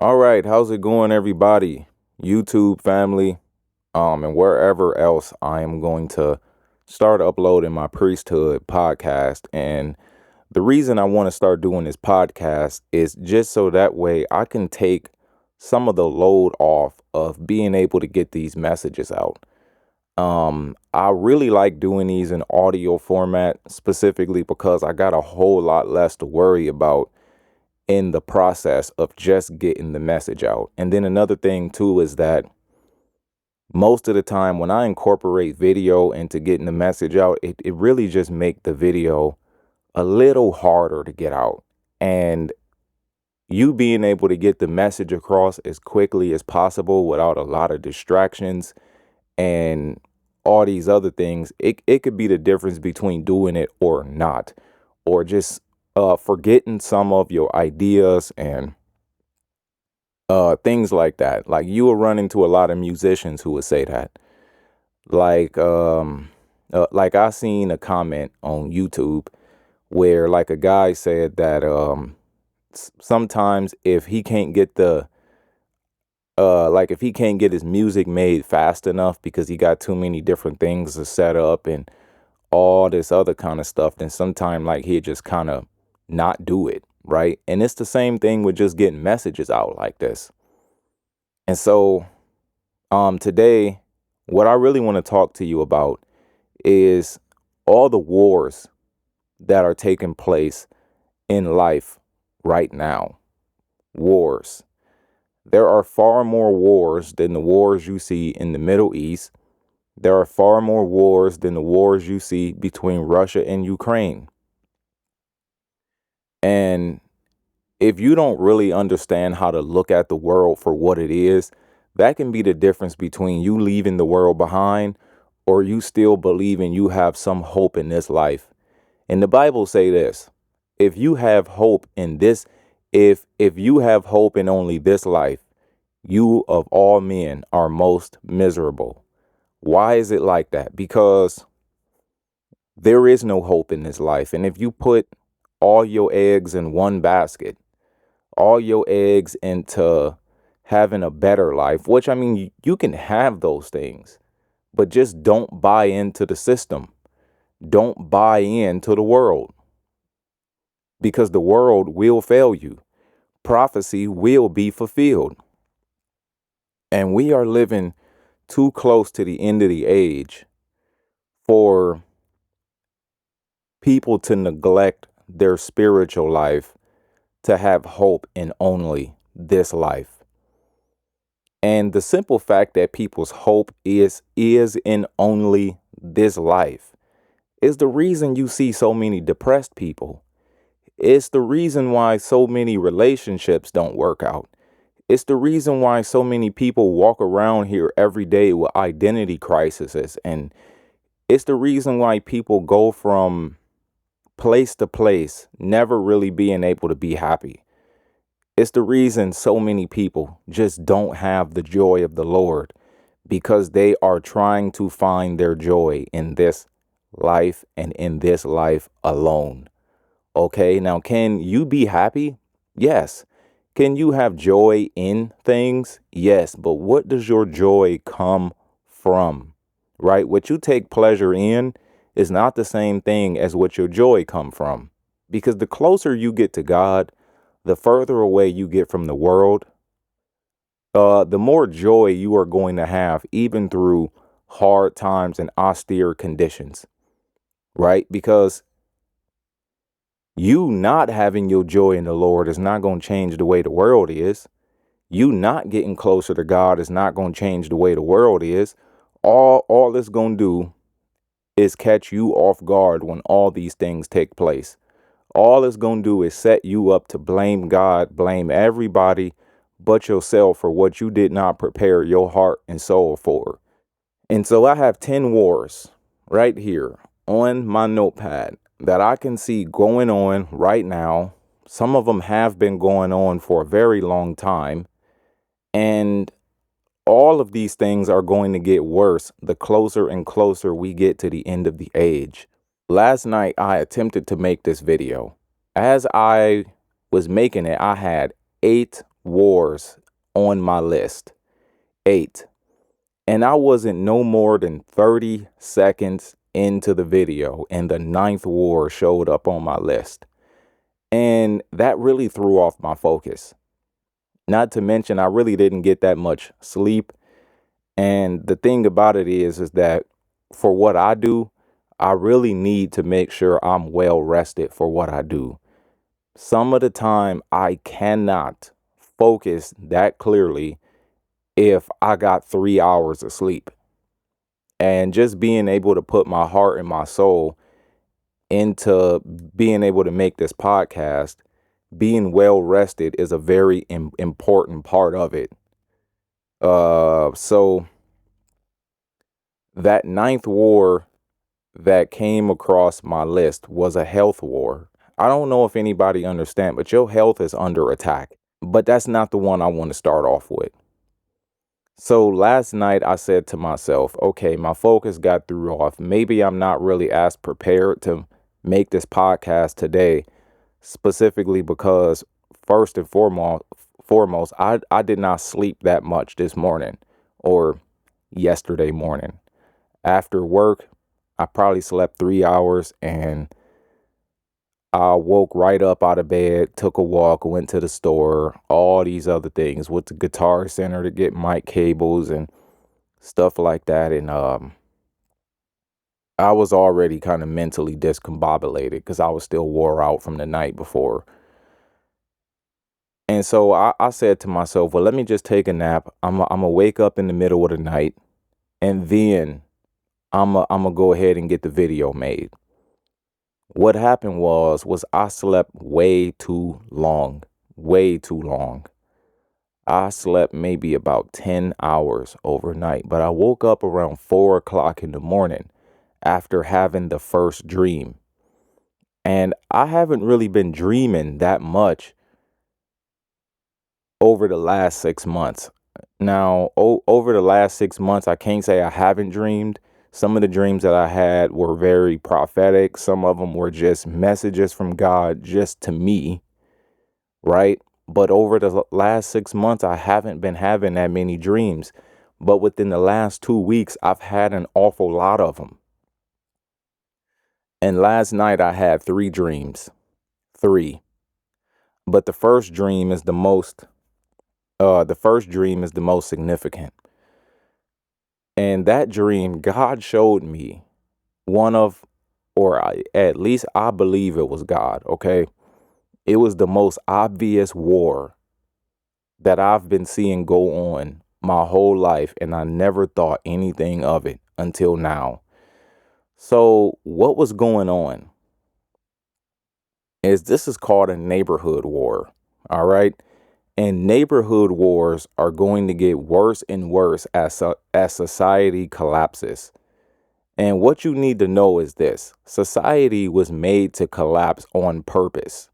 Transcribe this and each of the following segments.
All right, how's it going, everybody? YouTube family, and wherever else I am going to start uploading my priesthood podcast. And the reason I want to start doing this podcast is just so that way I can take some of the load off of being able to get these messages out. I really like doing these in audio format specifically because I got a whole lot less to worry about in the process of just getting the message out. And then another thing too is that most of the time when I incorporate video into getting the message out, it really just make the video a little harder to get out. And you being able to get the message across as quickly as possible without a lot of distractions and all these other things, it could be the difference between doing it or not, or just forgetting some of your ideas and things like that. Like you will run into a lot of musicians who would say that. Like I seen a comment on YouTube where like a guy said that sometimes if he can't get if he can't get his music made fast enough because he got too many different things to set up and all this other kind of stuff, then sometime like he'd just kind of not do it, right? And it's the same thing with just getting messages out like this. And so today, what I really want to talk to you about is all the wars that are taking place in life right now. Wars. There are far more wars than the wars you see in the Middle East. There are far more wars than the wars you see between Russia and Ukraine. And if you don't really understand how to look at the world for what it is, that can be the difference between you leaving the world behind or you still believing you have some hope in this life. And the Bible say this: if you have hope in this, if you have hope in only this life, you of all men are most miserable. Why is it like that? Because there is no hope in this life. And if you put all your eggs in one basket, all your eggs into having a better life, which I mean, you can have those things, but just don't buy into the system. Don't buy into the world, because the world will fail you. Prophecy will be fulfilled. And we are living too close to the end of the age for people to neglect their spiritual life to have hope in only this life. And the simple fact that people's hope is in only this life is the reason you see so many depressed people. It's the reason why so many relationships don't work out. It's the reason why so many people walk around here every day with identity crises. And it's the reason why people go from place to place, never really being able to be happy. It's the reason so many people just don't have the joy of the Lord, because they are trying to find their joy in this life and in this life alone. Okay, now can you be happy? Yes. Can you have joy in things? Yes. But what does your joy come from? Right? What you take pleasure in is not the same thing as what your joy come from. Because the closer you get to God, the further away you get from the world, the more joy you are going to have, even through hard times and austere conditions, right? Because you not having your joy in the Lord is not going to change the way the world is. You not getting closer to God is not going to change the way the world is. All it's going to do is catch you off guard when all these things take place. All it's going to do is set you up to blame God, blame everybody but yourself for what you did not prepare your heart and soul for. And so I have 10 wars right here on my notepad that I can see going on right now. Some of them have been going on for a very long time. And all of these things are going to get worse the closer and closer we get to the end of the age. Last night, I attempted to make this video. As I was making it, I had 8 wars on my list. 8. And I wasn't no more than 30 seconds into the video, and the ninth war showed up on my list. And that really threw off my focus. Not to mention, I really didn't get that much sleep. And the thing about it is that for what I do, I really need to make sure I'm well rested for what I do. Some of the time, I cannot focus that clearly if I got 3 hours of sleep. And just being able to put my heart and my soul into being able to make this podcast, being well rested is a very important part of it. So that ninth war that came across my list was a health war. I don't know if anybody understands, but your health is under attack. But that's not the one I want to start off with. So last night I said to myself, okay, my focus got threw off. Maybe I'm not really as prepared to make this podcast today, specifically because first and foremost, I did not sleep that much this morning or yesterday morning. After work, I probably slept 3 hours and I woke right up out of bed, took a walk, went to the store, all these other things, went to Guitar Center to get mic cables and stuff like that. And I was already kind of mentally discombobulated because I was still wore out from the night before. And so I said to myself, well, let me just take a nap. I'm going to wake up in the middle of the night, and then I'm going to go ahead and get the video made. What happened was I slept way too long, way too long. I slept maybe about 10 hours overnight, but I woke up around 4 o'clock in the morning after having the first dream. And I haven't really been dreaming that much over the last 6 months. Now, over the last 6 months, I can't say I haven't dreamed. Some of the dreams that I had were very prophetic. Some of them were just messages from God just to me, right? But over the last 6 months, I haven't been having that many dreams. But within the last 2 weeks, I've had an awful lot of them. And last night, I had 3 dreams. 3. But the first dream is the most significant. And that dream, God showed me at least I believe it was God, okay? It was the most obvious war that I've been seeing go on my whole life, and I never thought anything of it until now. So what was going on is this is called a neighborhood war, all right? And neighborhood wars are going to get worse and worse as society collapses. And what you need to know is this: society was made to collapse on purpose.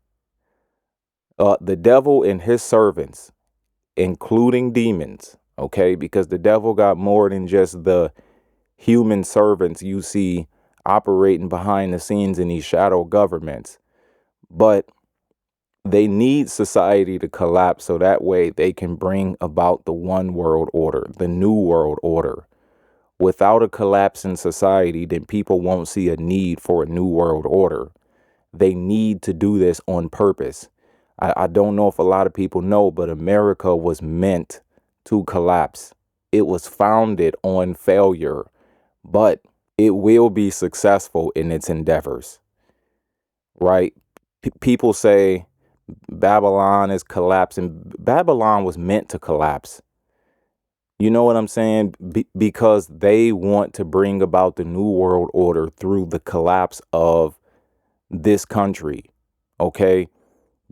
The devil and his servants, including demons, okay, because the devil got more than just the human servants you see operating behind the scenes in these shadow governments. But they need society to collapse so that way they can bring about the one world order, the new world order. Without a collapse in society, then people won't see a need for a new world order. They need to do this on purpose. I don't know if a lot of people know, but America was meant to collapse. It was founded on failure, but it will be successful in its endeavors, right? People say Babylon is collapsing. Babylon was meant to collapse. You know what I'm saying? Because they want to bring about the new world order through the collapse of this country. Okay?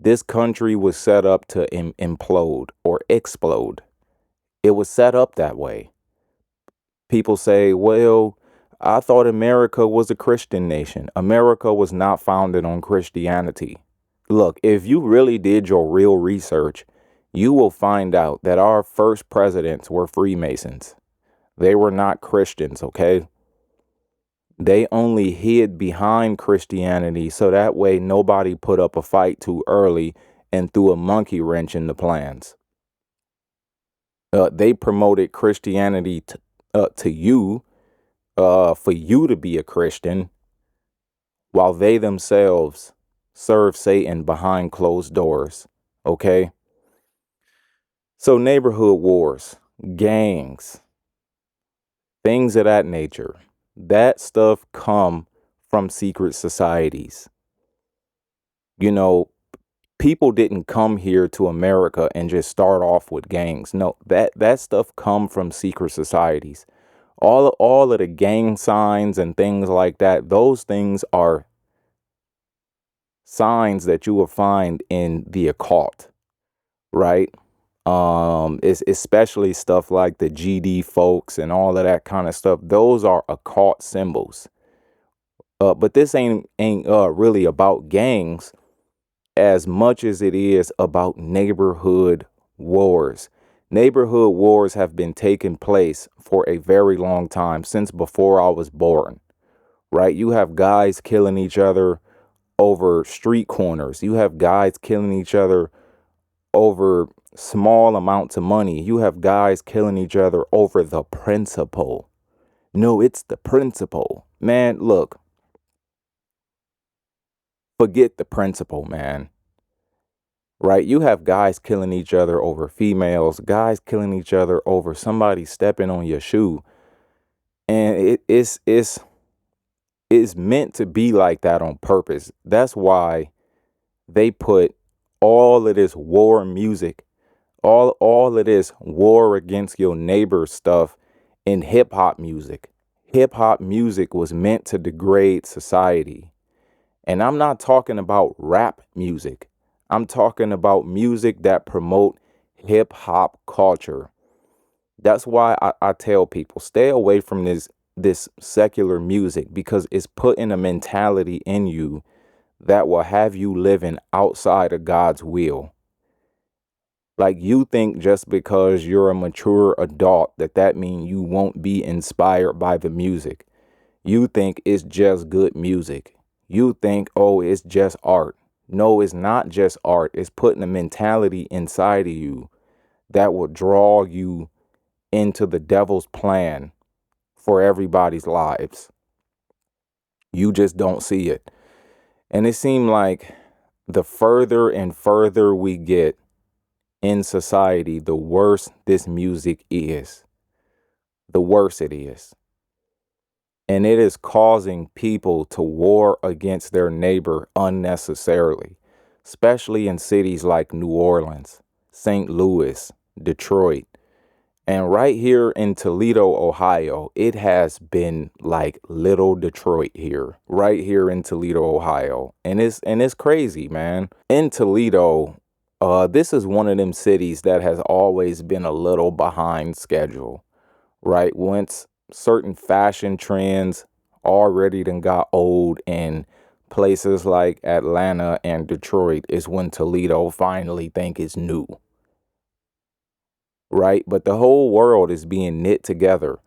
This country was set up to implode or explode. It was set up that way. People say, well, I thought America was a Christian nation. America was not founded on Christianity. Look, if you really did your real research, you will find out that our first presidents were Freemasons. They were not Christians, okay? They only hid behind Christianity so that way nobody put up a fight too early and threw a monkey wrench in the plans. They promoted Christianity to you, for you to be a Christian, while they themselves serve Satan behind closed doors. Okay? So, neighborhood wars, gangs, things of that nature, that stuff come from secret societies. You know, people didn't come here to America and just start off with gangs. No, that stuff come from secret societies. All of the gang signs and things like that, those things are signs that you will find in the occult, right? It's especially stuff like the GD folks and all of that kind of stuff. Those are occult symbols. But this ain't really about gangs as much as it is about neighborhood wars. Neighborhood wars have been taking place for a very long time, since before I was born, right? You have guys killing each other over street corners. You have guys killing each other over small amounts of money. You have guys killing each other over the principle. No, it's the principle. Man, look, forget the principle, man. Right? You have guys killing each other over females, guys killing each other over somebody stepping on your shoe. And it's meant to be like that on purpose. That's why they put all of this war music, all of this war against your neighbor stuff in hip hop music. Hip hop music was meant to degrade society. And I'm not talking about rap music. I'm talking about music that promote hip hop culture. That's why I tell people stay away from this secular music, because it's putting a mentality in you that will have you living outside of God's will. Like, you think just because you're a mature adult that means you won't be inspired by the music. You think it's just good music. You think, oh, it's just art. No, it's not just art. It's putting a mentality inside of you that will draw you into the devil's plan for everybody's lives. You just don't see it. And it seemed like the further and further we get in society, the worse this music is. The worse it is. And it is causing people to war against their neighbor unnecessarily, especially in cities like New Orleans, St. Louis, Detroit. And right here in Toledo, Ohio, it has been like little Detroit here, right here in Toledo, Ohio. And it's crazy, man. In Toledo, this is one of them cities that has always been a little behind schedule, right? Once certain fashion trends already done got old in places like Atlanta and Detroit, is when Toledo finally think it's new, right? But the whole world is being knit together.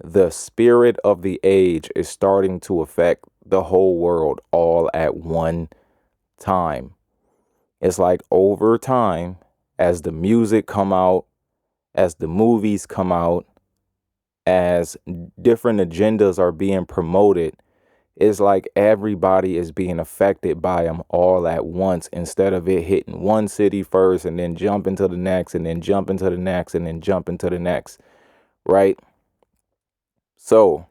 The spirit of the age is starting to affect the whole world all at one time. It's like over time, as the music come out, as the movies come out, as different agendas are being promoted, it's like everybody is being affected by them all at once, instead of it hitting one city first and then jump into the next and then jump into the next and then jump into the next, right? So,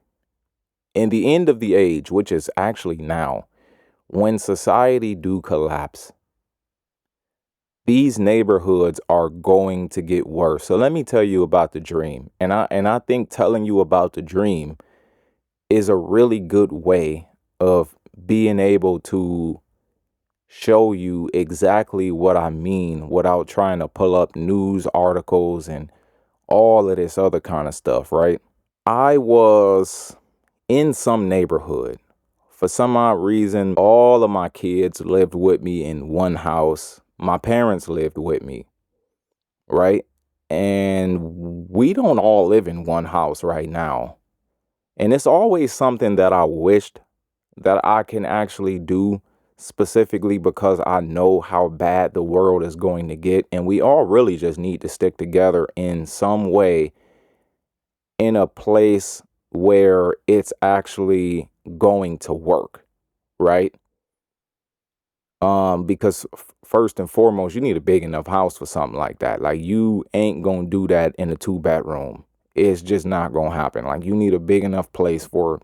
in the end of the age, which is actually now, when society do collapse, these neighborhoods are going to get worse. So let me tell you about the dream. And I think telling you about the dream is a really good way of being able to show you exactly what I mean without trying to pull up news articles and all of this other kind of stuff, right? I was in some neighborhood. For some odd reason, all of my kids lived with me in one house. My parents lived with me, right? And we don't all live in one house right now. And it's always something that I wished that I can actually do specifically because I know how bad the world is going to get. And we all really just need to stick together in some way, in a place where it's actually going to work, right? Because first and foremost, you need a big enough house for something like that. Like, you ain't gonna do that in a 2 bedroom. It's just not gonna happen. Like, you need a big enough place for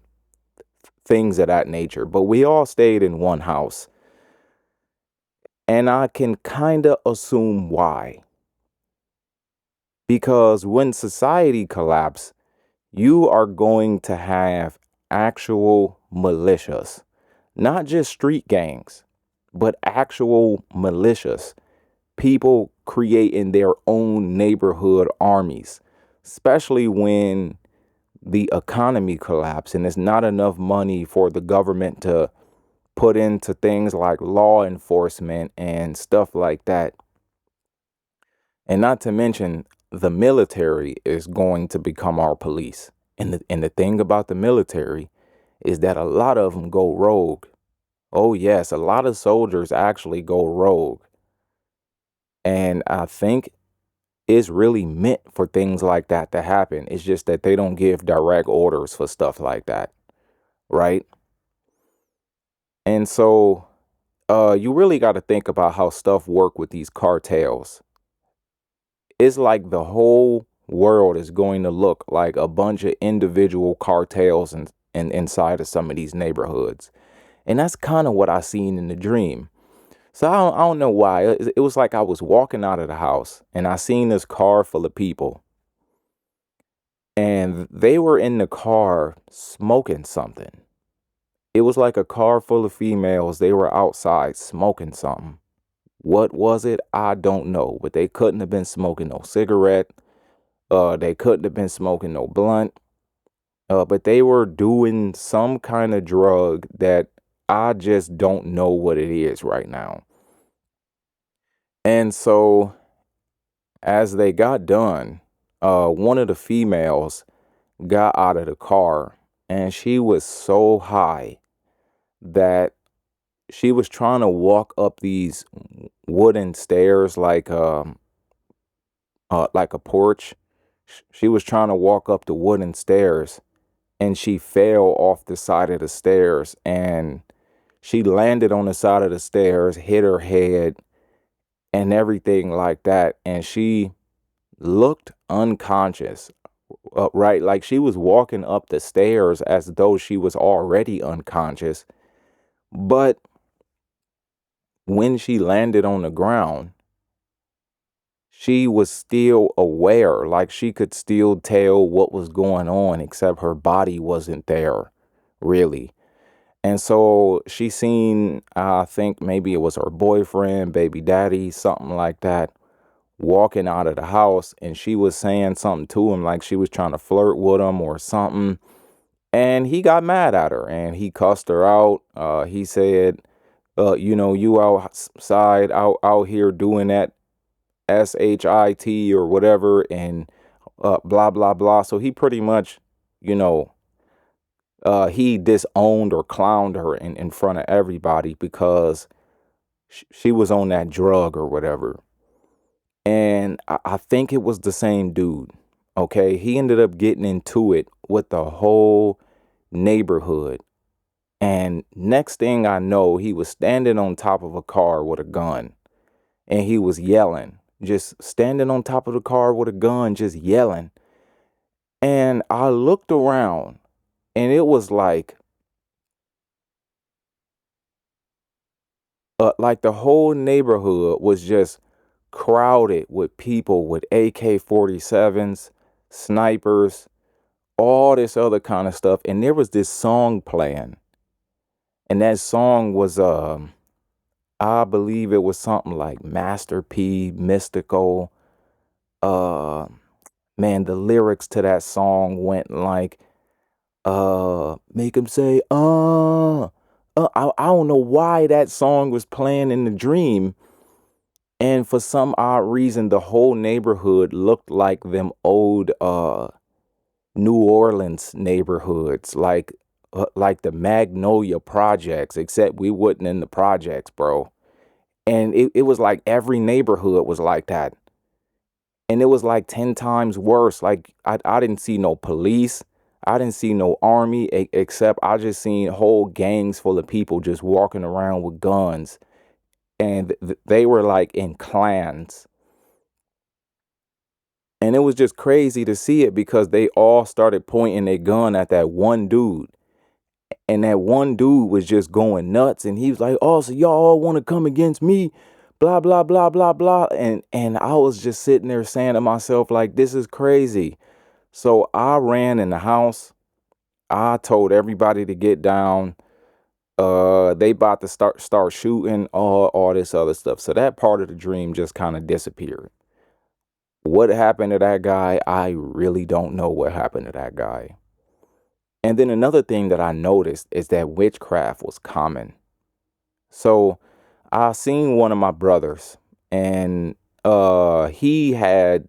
things of that nature. But we all stayed in one house, and I can kind of assume why. Because when society collapses, you are going to have actual militias, not just street gangs, but actual militias, people creating their own neighborhood armies, especially when the economy collapses and there's not enough money for the government to put into things like law enforcement and stuff like that. And not to mention, the military is going to become our police. And the thing about the military is that a lot of them go rogue. Oh, yes, a lot of soldiers actually go rogue. And I think it's really meant for things like that to happen. It's just that they don't give direct orders for stuff like that, right? And so you really got to think about how stuff work with these cartels. It's like the whole world is going to look like a bunch of individual cartels and inside of some of these neighborhoods. And that's kind of what I seen in the dream. So I don't know why. It was like I was walking out of the house and I seen this car full of people. And they were in the car smoking something. It was like a car full of females. They were outside smoking something. What was it? I don't know. But they couldn't have been smoking no cigarette. They couldn't have been smoking no blunt. But they were doing some kind of drug that I just don't know what it is right now. And so as they got done, one of the females got out of the car, and she was so high that she was trying to walk up these wooden stairs like a porch. She was trying to walk up the wooden stairs, and she fell off the side of the stairs, and she landed on the side of the stairs, hit her head and everything like that, and she looked unconscious. Right, like she was walking up the stairs as though she was already unconscious. But when she landed on the ground, she was still aware, like she could still tell what was going on, except her body wasn't there, really. And so she seen, I think maybe it was her boyfriend, baby daddy, something like that, walking out of the house, and she was saying something to him, like she was trying to flirt with him or something. And he got mad at her and he cussed her out. He said, you outside out here doing that SHIT or whatever, and blah blah blah. So he pretty much, you know, he disowned or clowned her in front of everybody because she was on that drug or whatever. And I think it was the same dude. Okay, he ended up getting into it with the whole neighborhood. And next thing I know, he was standing on top of a car with a gun, and he was yelling, just standing on top of the car with a gun, just yelling. And I looked around, and it was like the whole neighborhood was just crowded with people with AK-47s, snipers, all this other kind of stuff. And there was this song playing, and that song was I believe it was something like Master P, Mystical. Uh Man, the lyrics to that song went like make him say I don't know why that song was playing in the dream. And for some odd reason, the whole neighborhood looked like them old New Orleans neighborhoods, like like the Magnolia projects, except we wasn't in the projects, bro. And it was like every neighborhood was like that. And it was like 10 times worse. Like I didn't see no police. I didn't see no army, except I just seen whole gangs full of people just walking around with guns. And they were like in clans. And it was just crazy to see it because they all started pointing their gun at that one dude. And that one dude was just going nuts. And he was like, "Oh, so y'all all want to come against me? Blah, blah, blah, blah, blah." And I was just sitting there saying to myself, like, this is crazy. So I ran in the house. I told everybody to get down. They about to start shooting, all this other stuff. So that part of the dream just kind of disappeared. What happened to that guy? I really don't know what happened to that guy. And then another thing that I noticed is that witchcraft was common. So I seen one of my brothers, and he had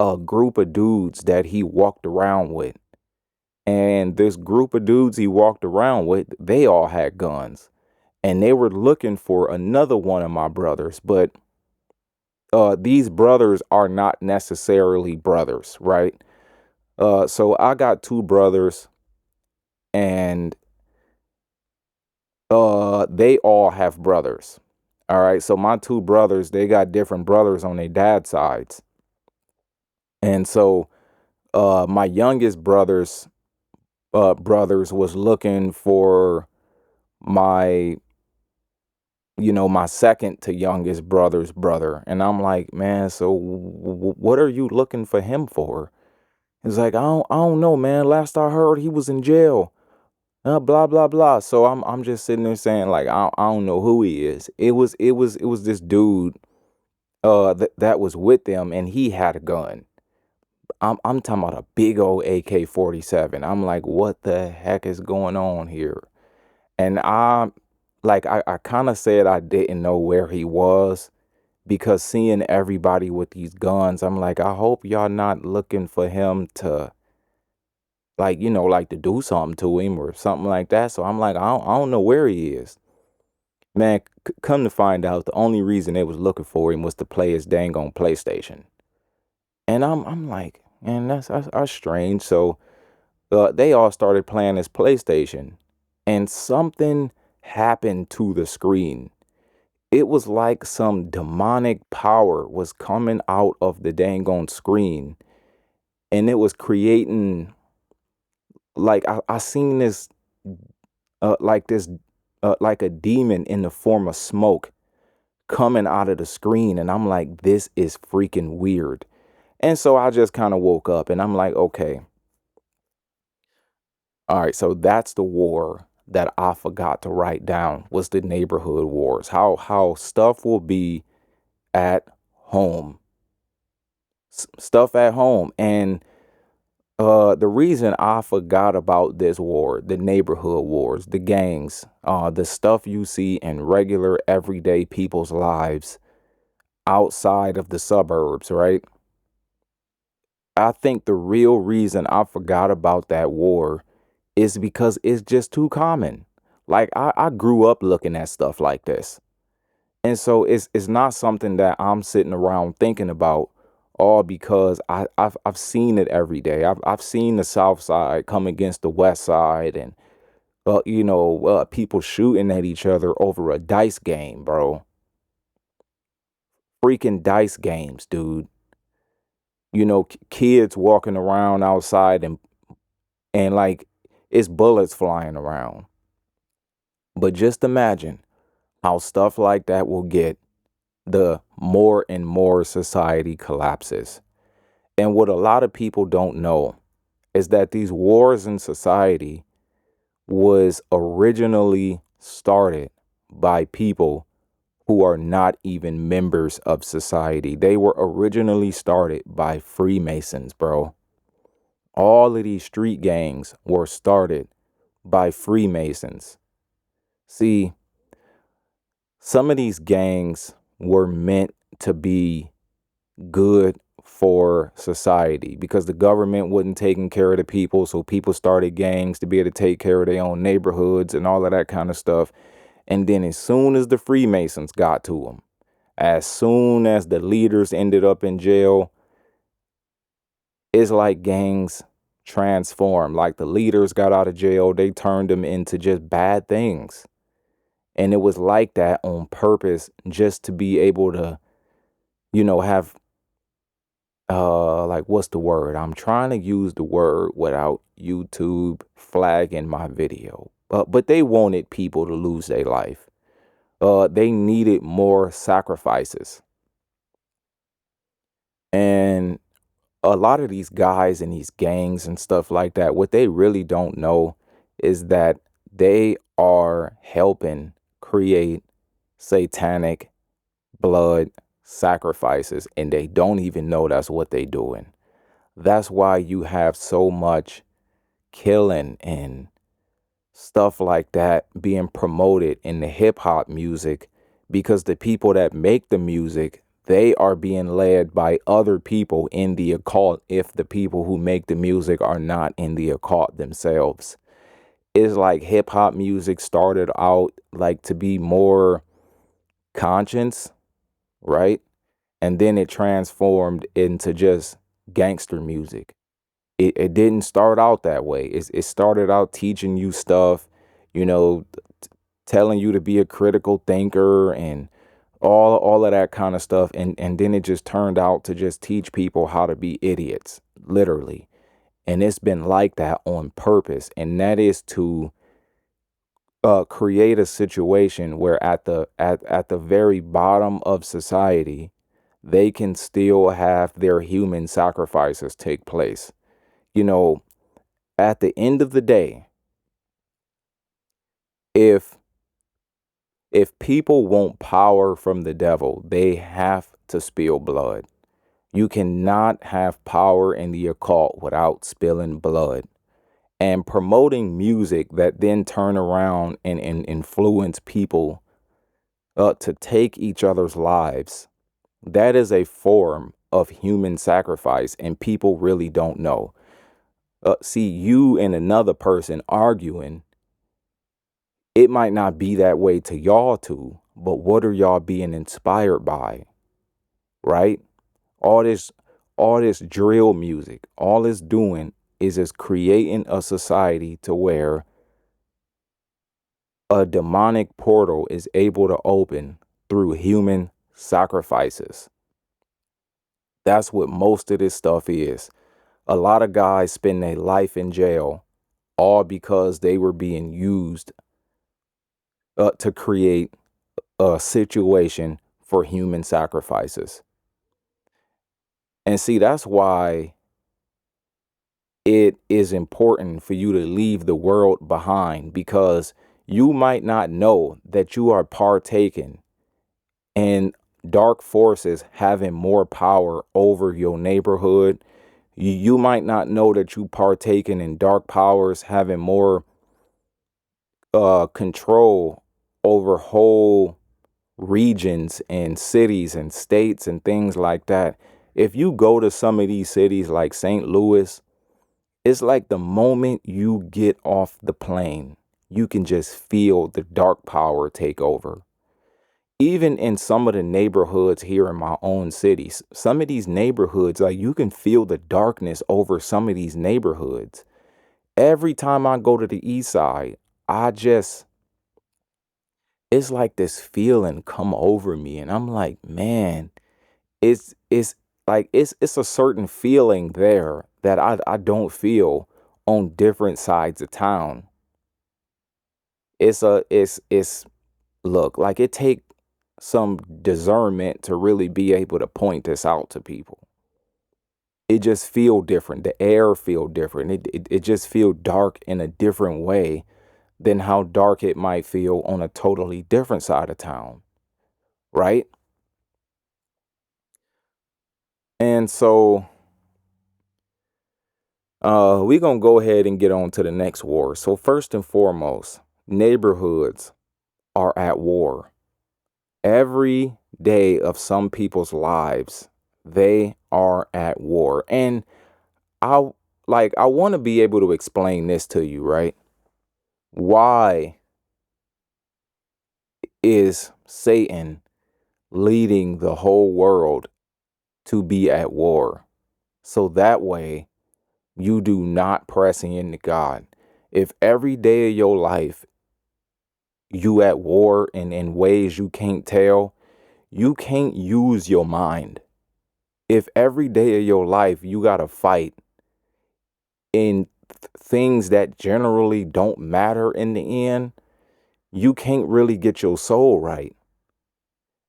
a group of dudes that he walked around with. And this group of dudes he walked around with, they all had guns. And they were looking for another one of my brothers, but these brothers are not necessarily brothers, right? So I got two brothers, and they all have brothers. All right. So my two brothers, they got different brothers on their dad's sides. And so my youngest brothers was looking for my my second to youngest brother's brother. And I'm like, man, so what are you looking for him for? He's like, I don't know, man. Last I heard, he was in jail. Blah blah blah. So I'm just sitting there saying, like, I don't know who he is. It was this dude that was with them, and he had a gun. I'm talking about a big old AK-47. I'm like, what the heck is going on here? And I kind of said I didn't know where he was, because seeing everybody with these guns, I'm like, I hope y'all not looking for him to, like, like to do something to him or something like that. So I'm like, I don't know where he is. Man, come to find out, the only reason they was looking for him was to play his dang on PlayStation. And I'm like, man, that's strange. So they all started playing his PlayStation, and something happened to the screen. It was like some demonic power was coming out of the dang on screen, and it was creating, like, I seen this like this like a demon in the form of smoke coming out of the screen. And I'm like, this is freaking weird. And so I just kind of woke up, and I'm like, okay, all right, so that's the war that I forgot to write down, was the neighborhood wars. How stuff will be at home. Stuff at home. And the reason I forgot about this war, the neighborhood wars, the gangs, the stuff you see in regular everyday people's lives outside of the suburbs, right? I think the real reason I forgot about that war is because it's just too common. Like I grew up looking at stuff like this. And so it's not something that I'm sitting around thinking about, all because I've seen it every day. I've seen the South Side come against the West Side, and people shooting at each other over a dice game, bro. Freaking dice games, dude. Kids walking around outside, and like it's bullets flying around. But just imagine how stuff like that will get the more and more society collapses. And what a lot of people don't know is that these wars in society was originally started by people who are not even members of society. They were originally started by Freemasons, bro. All of these street gangs were started by Freemasons. See, some of these gangs were meant to be good for society because the government wasn't taking care of the people. So people started gangs to be able to take care of their own neighborhoods and all of that kind of stuff. And then as soon as the Freemasons got to them, as soon as the leaders ended up in jail, it's like gangs transformed. Like the leaders got out of jail, they turned them into just bad things. And it was like that on purpose, just to be able to, have like, what's the word? I'm trying to use the word without YouTube flagging my video. But they wanted people to lose their life. They needed more sacrifices. And a lot of these guys and these gangs and stuff like that, what they really don't know is that they are helping create satanic blood sacrifices, and they don't even know that's what they doing. That's why you have so much killing and stuff like that being promoted in the hip hop music, because the people that make the music, they are being led by other people in the occult if the people who make the music are not in the occult themselves. It's like hip hop music started out like to be more conscience, right? And then it transformed into just gangster music. It didn't start out that way. It started out teaching you stuff, you know, telling you to be a critical thinker and all of that kind of stuff. And then it just turned out to just teach people how to be idiots, literally. And it's been like that on purpose. And that is to create a situation where at the very bottom of society, they can still have their human sacrifices take place. You know, at the end of the day, if people want power from the devil, they have to spill blood. You cannot have power in the occult without spilling blood. And promoting music that then turn around and influence people to take each other's lives, that is a form of human sacrifice, and people really don't know. See, you and another person arguing, it might not be that way to y'all two, but what are y'all being inspired by, right? All this, all this drill music, all it's doing is just creating a society to where a demonic portal is able to open through human sacrifices. That's what most of this stuff is. A lot of guys spend their life in jail all because they were being used to create a situation for human sacrifices. And see, that's why it is important for you to leave the world behind, because you might not know that you are partaking in dark forces having more power over your neighborhood. You might not know that you partaking in dark powers having more control over whole regions and cities and states and things like that. If you go to some of these cities like St. Louis, it's like the moment you get off the plane, you can just feel the dark power take over. Even in some of the neighborhoods here in my own cities, some of these neighborhoods, like you can feel the darkness over some of these neighborhoods. Every time I go to the east side, it's like this feeling come over me. And I'm like, man, it's like it's a certain feeling there that I don't feel on different sides of town. It's look, like it take some discernment to really be able to point this out to people. It just feel different. The air feel different. It just feel dark in a different way than how dark it might feel on a totally different side of town, right? And so we're gonna go ahead and get on to the next war. So first and foremost, neighborhoods are at war. Every day of some people's lives, They are at war. And I I want to be able to explain this to you, right? Why is Satan leading the whole world to be at war? So that way you do not press into God. If every day of your life you at war and in ways you can't tell, you can't use your mind. If every day of your life you got to fight in things that generally don't matter in the end, you can't really get your soul right.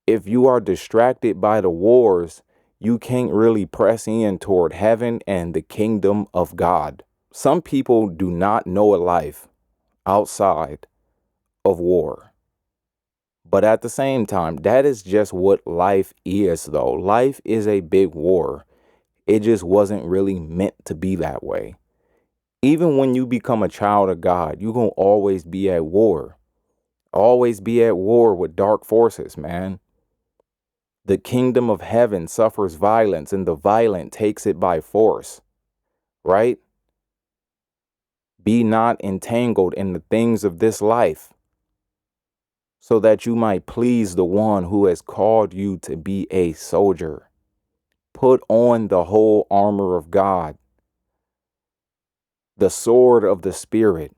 If you are distracted by the wars, you can't really press in toward heaven and the kingdom of God. Some people do not know a life outside of war. But at the same time, that is just what life is, though. Life is a big war. It just wasn't really meant to be that way. Even when you become a child of God, you're going to always be at war. Always be at war with dark forces, man. The kingdom of heaven suffers violence, and the violent takes it by force, right? Be not entangled in the things of this life, so that you might please the one who has called you to be a soldier. Put on the whole armor of God, the sword of the Spirit.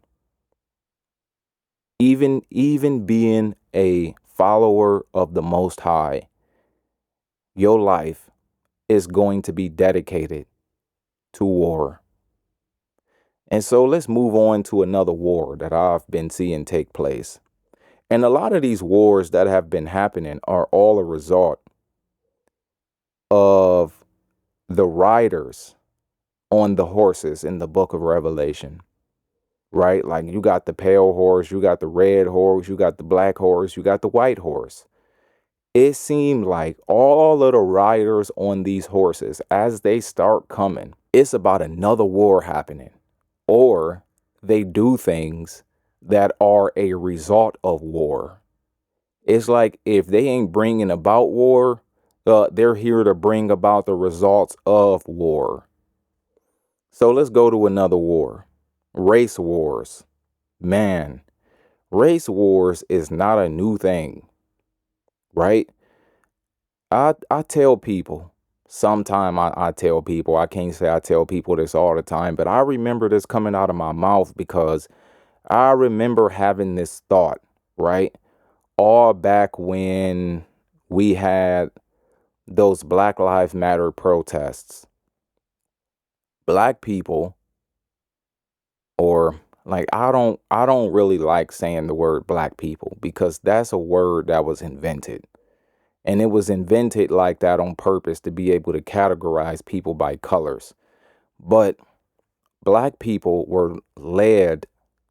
Even being a follower of the Most High, your life is going to be dedicated to war. And so let's move on to another war that I've been seeing take place. And a lot of these wars that have been happening are all a result of the riders on the horses in the book of Revelation, right? Like you got the pale horse, you got the red horse, you got the black horse, you got the white horse. It seemed like all of the riders on these horses, as they start coming, it's about another war happening. Or they do things that are a result of war. It's like if they ain't bringing about war, they're here to bring about the results of war. So let's go to another war. Race wars. Man, race wars is not a new thing, right? I tell people, sometime I tell people, I can't say I tell people this all the time, but I remember this coming out of my mouth because I remember having this thought, right? All back when we had those Black Lives Matter protests. Black people, or like I don't really like saying the word black people because that's a word that was invented. And it was invented like that on purpose to be able to categorize people by colors. But black people were led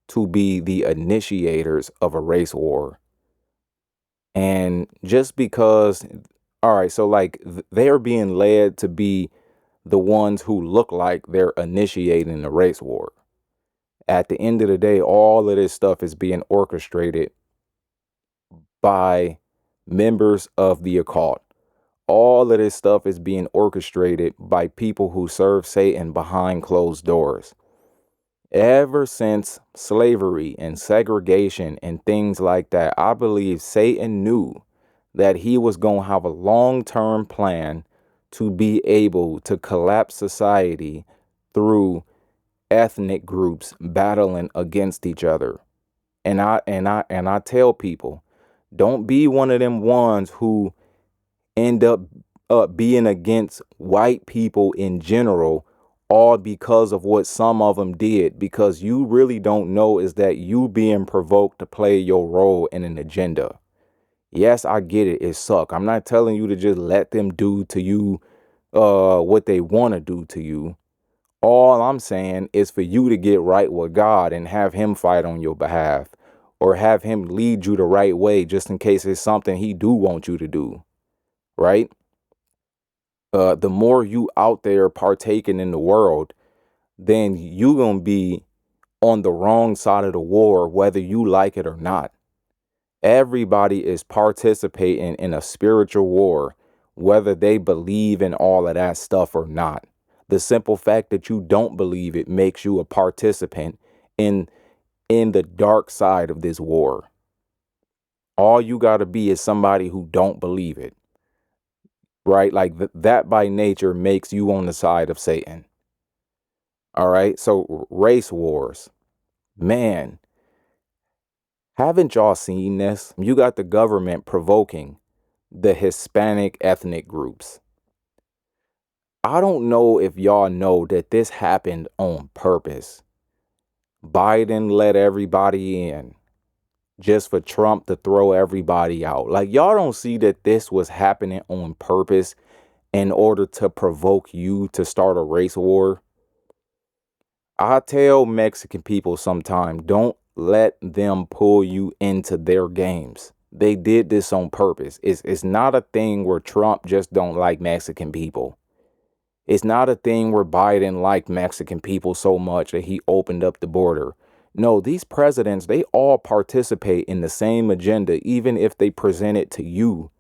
to be the initiators of a race war. And just because, all right, so like they're being led to be the ones who look like they're initiating the race war. At the end of the day, all of this stuff is being orchestrated by members of the occult. All of this stuff is being orchestrated by people who serve Satan behind closed doors. Ever since slavery and segregation and things like that, I believe Satan knew that he was going to have a long-term plan to be able to collapse society through ethnic groups battling against each other. And I tell people, don't be one of them ones who end up being against white people in general, all because of what some of them did, because you really don't know is that you being provoked to play your role in an agenda. Yes, I get it. It suck. I'm not telling you to just let them do to you what they want to do to you. All I'm saying is for you to get right with God and have him fight on your behalf, or have him lead you the right way just in case it's something he do want you to do, right? The more you out there partaking in the world, then you going to be on the wrong side of the war, whether you like it or not. Everybody is participating in a spiritual war, whether they believe in all of that stuff or not. The simple fact that you don't believe it makes you a participant in the dark side of this war. All you got to be is somebody who don't believe it, right? Like that by nature makes you on the side of Satan. All right? So race wars. Man, haven't y'all seen this? You got the government provoking the Hispanic ethnic groups. I don't know if y'all know that this happened on purpose. Biden let everybody in just for Trump to throw everybody out. Like, y'all don't see that this was happening on purpose in order to provoke you to start a race war? I tell Mexican people sometimes, don't let them pull you into their games. They did this on purpose. It's not a thing where Trump just don't like Mexican people. It's not a thing where Biden liked Mexican people so much that he opened up the border. No, these presidents, they all participate in the same agenda, even if they present it to you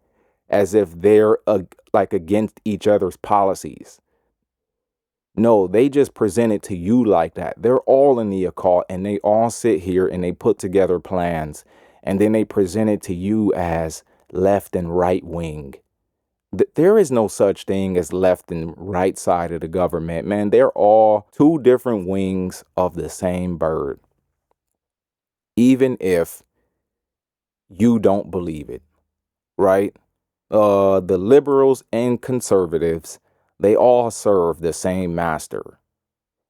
as if they're like against each other's policies. No, they just present it to you like that. They're all in the occult and they all sit here and they put together plans and then they present it to you as left and right wing. There is no such thing as left and right side of the government, man. They're all two different wings of the same bird, even if you don't believe it, right? The liberals and conservatives, they all serve the same master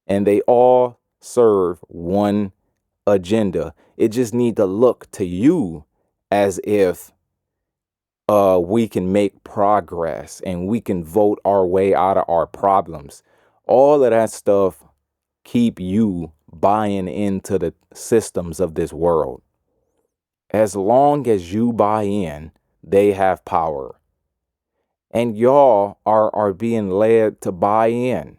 and they all serve one agenda. It just need to look to you as if we can make progress and we can vote our way out of our problems. All of that stuff keep you buying into the systems of this world. As long as you buy in, they have power. And y'all are being led to buy in.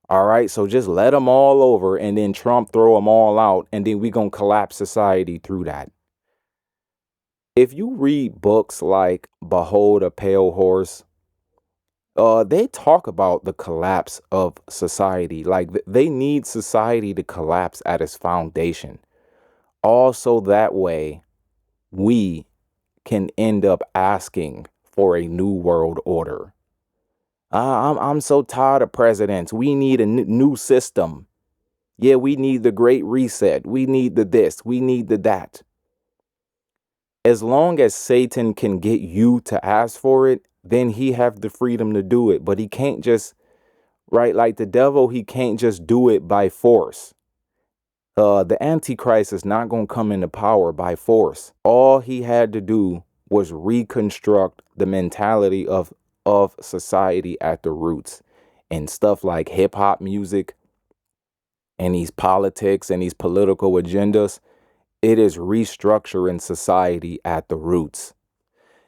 All right, so just let them all over and then Trump throw them all out and then we going to collapse society through that. If you read books like Behold a Pale Horse, they talk about the collapse of society. Like they need society to collapse at its foundation. Also, that way we can end up asking for a new world order. I'm so tired of presidents. We need a new system. Yeah, we need the Great Reset. We need the this. We need the that. As long as Satan can get you to ask for it, then he have the freedom to do it. But he can't just, right? Like the devil, he can't just do it by force. The Antichrist is not going to come into power by force. All he had to do was reconstruct the mentality of society at the roots. And stuff like hip hop music and these politics and these political agendas, it is restructuring society at the roots.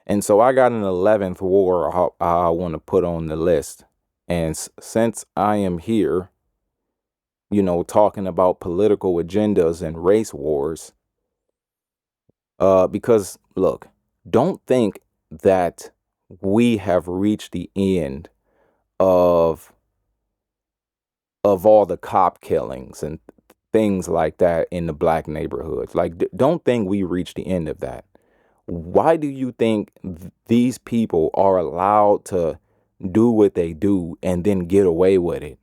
And so I got an 11th war I want to put on the list. And since I am here, talking about political agendas and race wars, because look, don't think that we have reached the end of all the cop killings and things like that in the black neighborhoods. Like, don't think we reached the end of that. Why do you think these people are allowed to do what they do and then get away with it?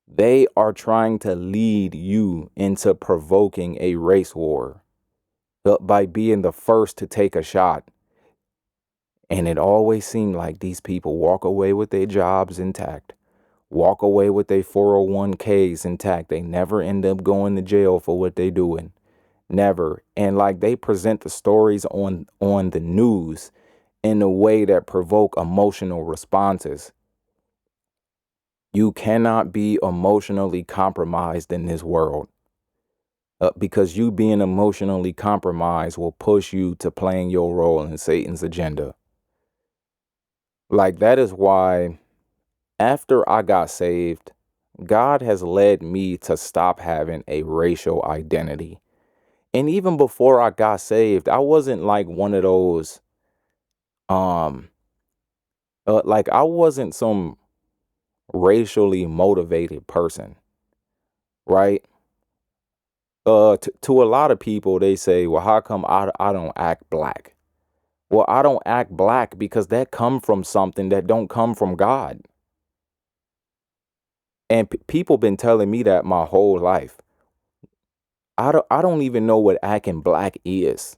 They are trying to lead you into provoking a race war by being the first to take a shot. And it always seemed like these people walk away with their jobs intact, walk away with their 401ks intact. They never end up going to jail for what they're doing. Never. And like they present the stories on the news in a way that provoke emotional responses. You cannot be emotionally compromised in this world. Because you being emotionally compromised will push you to playing your role in Satan's agenda. Like that is why after I got saved, God has led me to stop having a racial identity. And even before I got saved, I wasn't like one of those Like I wasn't some racially motivated person, right? To a lot of people, they say, well, how come I don't act black? Well, I don't act black because that come from something that don't come from God. And people been telling me that my whole life. I don't even know what acting black is.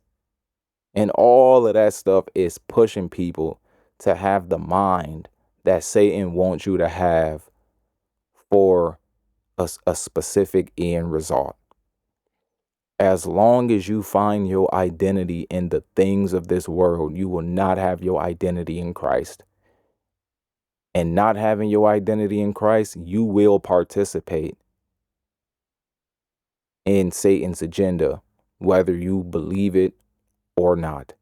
And all of that stuff is pushing people to have the mind that Satan wants you to have for a specific end result. As long as you find your identity in the things of this world, you will not have your identity in Christ. And not having your identity in Christ, you will participate in Satan's agenda, whether you believe it or not.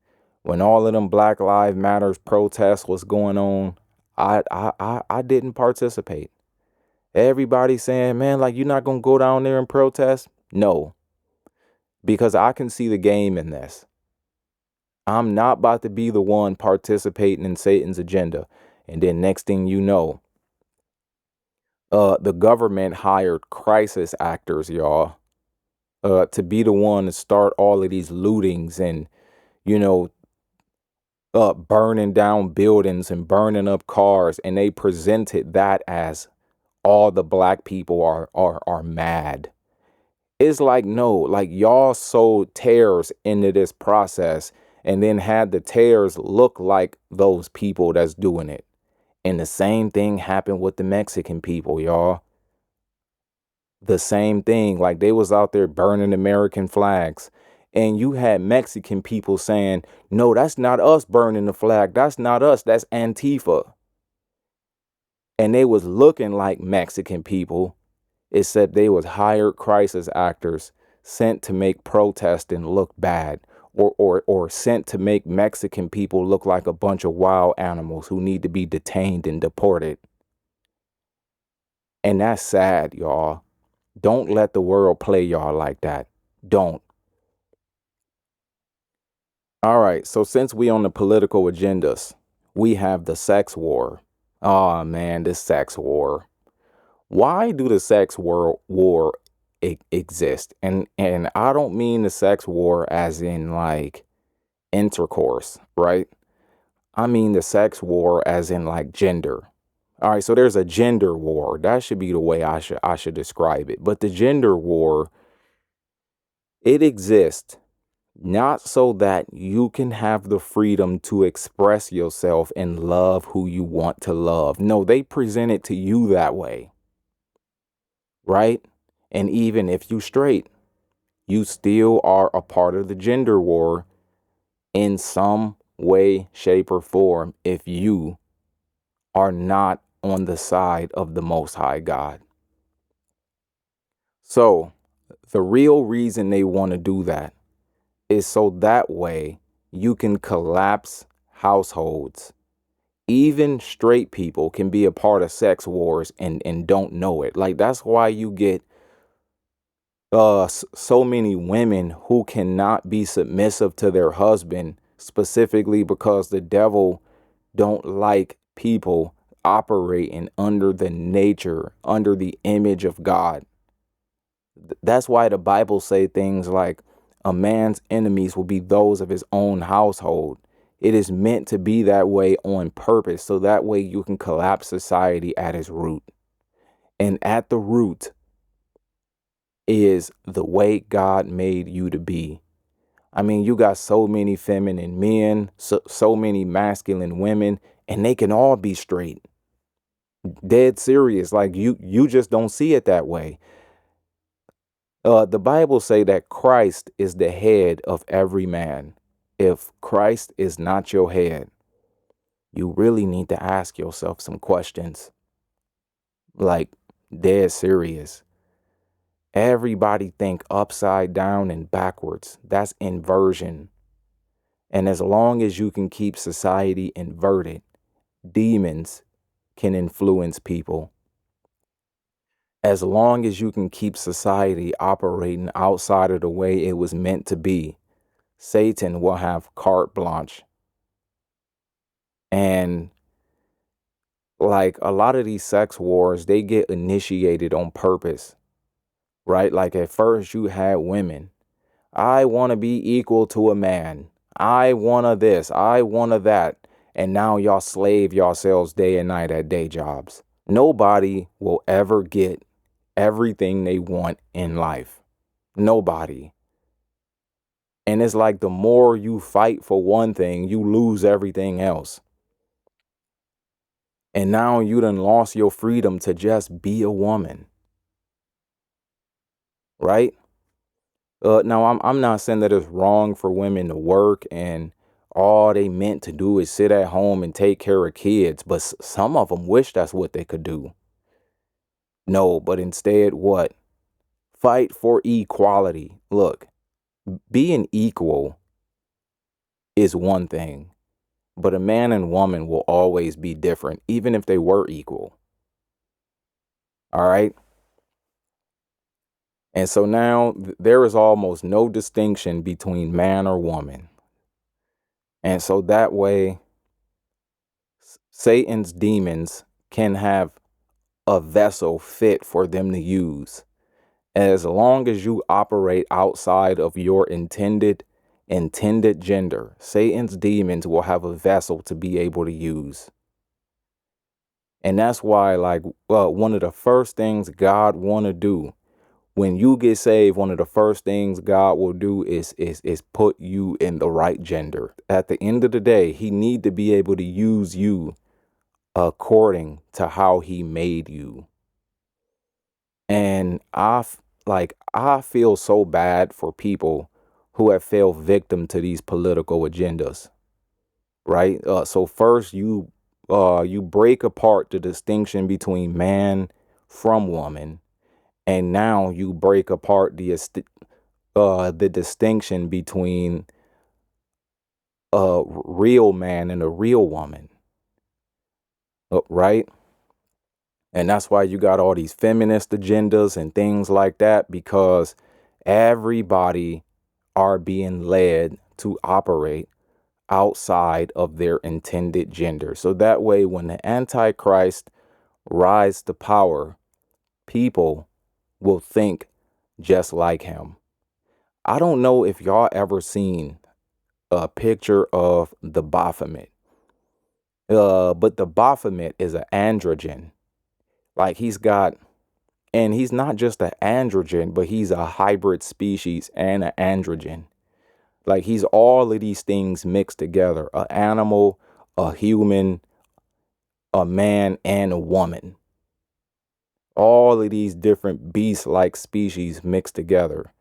When all of them Black Lives Matters protests was going on, I didn't participate. Everybody saying, man, like you're not gonna go down there and protest? No, because I can see the game in this. I'm not about to be the one participating in Satan's agenda. And then next thing you know, the government hired crisis actors, y'all, to be the one to start all of these lootings and, you know, burning down buildings and burning up cars. And they presented that as all the black people are mad. It's like, no, like y'all sowed tares into this process and then had the tares look like those people that's doing it. And the same thing happened with the Mexican people, y'all. The same thing, like they was out there burning American flags. And you had Mexican people saying, no, that's not us burning the flag. That's not us. That's Antifa. And they was looking like Mexican people, except they was hired crisis actors sent to make protesting look bad, or sent to make Mexican people look like a bunch of wild animals who need to be detained and deported. And that's sad, y'all. Don't let the world play y'all like that. Don't. All right, so since we on the political agendas, we have the sex war. Oh man, this sex war. Why do the sex war exist? And I don't mean the sex war as in like intercourse, right? I mean the sex war as in like gender. All right, so there's a gender war. That should be the way I should describe it. But the gender war, it exists not so that you can have the freedom to express yourself and love who you want to love. No, they present it to you that way, right? And even if you straight, you still are a part of the gender war in some way, shape, or form if you are not on the side of the Most High God. So the real reason they want to do that is so that way you can collapse households. Even straight people can be a part of sex wars and don't know it. Like that's why you get so many women who cannot be submissive to their husband, specifically because the devil don't like people operating under the nature, under the image of God. That's why the Bible say things like a man's enemies will be those of his own household. It is meant to be that way on purpose, so that way you can collapse society at its root. And at the root is the way God made you to be. I mean, you got so many feminine men, so many masculine women, and they can all be straight. Dead serious. Like you just don't see it that way. The Bible say that Christ is the head of every man. If Christ is not your head, you really need to ask yourself some questions. Like dead serious. Everybody think upside down and backwards. That's inversion. And as long as you can keep society inverted, demons can influence people. As long as you can keep society operating outside of the way it was meant to be, Satan will have carte blanche. And Like a lot of these sex wars, they get initiated on purpose, right? Like at first you had women. I want to be equal to a man. I want to this. I want to that. And now y'all slave yourselves day and night at day jobs. Nobody will ever get everything they want in life. Nobody. And it's like the more you fight for one thing, you lose everything else. And now you done lost your freedom to just be a woman, right? Now I'm not saying that it's wrong for women to work and all they meant to do is sit at home and take care of kids, but some of them wish that's what they could do. No, but instead what? Fight for equality. Look, being equal is one thing, but a man and woman will always be different, even if they were equal. All right? And so now there is almost no distinction between man or woman. And so that way, Satan's demons can have a vessel fit for them to use. As long as you operate outside of your intended gender, Satan's demons will have a vessel to be able to use. And that's why, like, one of the first things God want to do when you get saved, one of the first things God will do is put you in the right gender. At the end of the day, he need to be able to use you according to how he made you. And I feel so bad for people who have fell victim to these political agendas, right? So first you break apart the distinction between man from woman, and now you break apart the distinction between a real man and a real woman, right? And that's why you got all these feminist agendas and things like that, because everybody are being led to operate outside of their intended gender. So that way, when the Antichrist rise to power, people will think just like him. I don't know if y'all ever seen a picture of the Baphomet. But the Baphomet is an androgen. Like and he's not just an androgen, but he's a hybrid species and an androgen. Like he's all of these things mixed together: an animal, a human, a man, and a woman. All of these different beast-like species mixed together,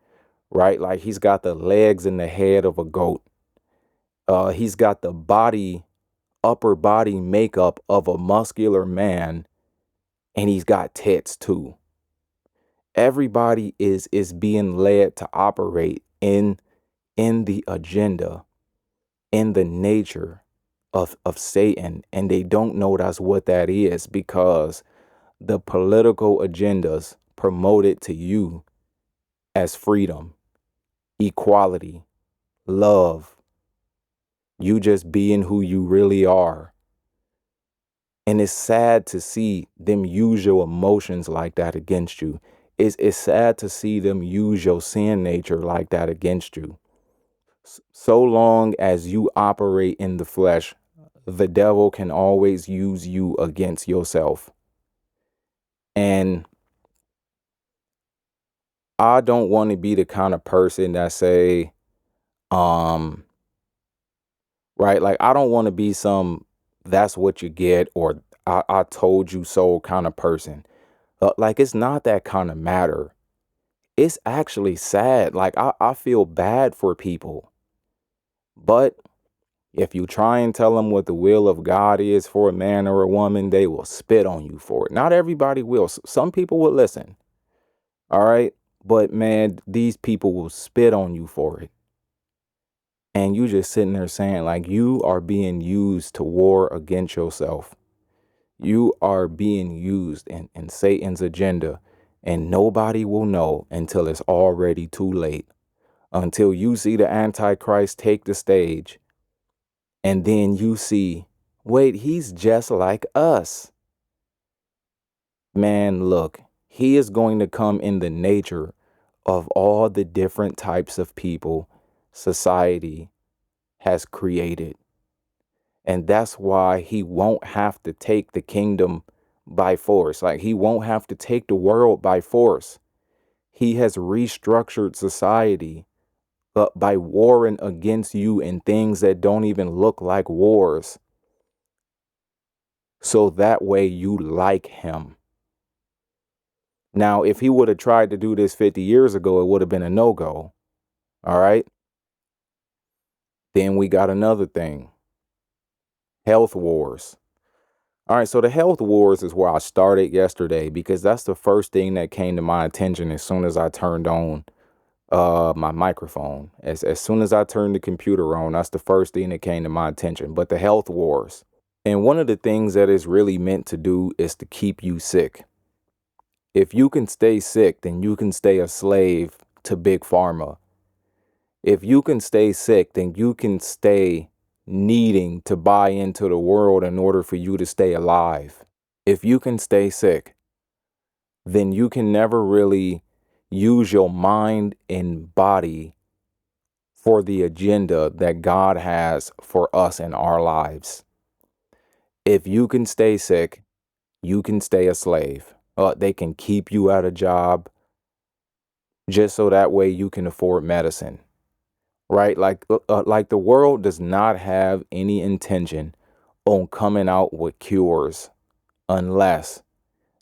right? Like he's got the legs and the head of a goat. He's got the upper body makeup of a muscular man, and he's got tits too. Everybody is being led to operate in the agenda, in the nature of Satan, and they don't know that's what that is, because the political agendas promote it to you as freedom, equality, love, you just being who you really are. And it's sad to see them use your emotions like that against you. It's sad to see them use your sin nature like that against you. So long as you operate in the flesh, the devil can always use you against yourself. And I don't want to be the kind of person that say, um, right, like I don't want to be some that's what you get, or I told you so kind of person. Like it's not that kind of matter. It's actually sad. Like I feel bad for people. But if you try and tell them what the will of God is for a man or a woman, they will spit on you for it. Not everybody will. Some people will listen. All right. But man, these people will spit on you for it. And you just sitting there saying, like, you are being used to war against yourself. You are being used in Satan's agenda. And nobody will know until it's already too late. Until you see the Antichrist take the stage. And then you see, wait, he's just like us. Man, look, he is going to come in the nature of all the different types of people society has created. And that's why he won't have to take the kingdom by force. Like, he won't have to take the world by force. He has restructured society by warring against you in things that don't even look like wars. So that way you like him. Now, if he would have tried to do this 50 years ago, it would have been a no-go. All right. Then we got another thing, health wars. All right. So the health wars is where I started yesterday because that's the first thing that came to my attention as soon as I turned on my microphone. As soon as I turned the computer on, that's the first thing that came to my attention. But the health wars. And one of the things that it's really meant to do is to keep you sick. If you can stay sick, then you can stay a slave to Big Pharma. If you can stay sick, then you can stay needing to buy into the world in order for you to stay alive. If you can stay sick, then you can never really use your mind and body for the agenda that God has for us in our lives. If you can stay sick, you can stay a slave. They can keep you at a job just so that way you can afford medicine. Right? Like the world does not have any intention on coming out with cures unless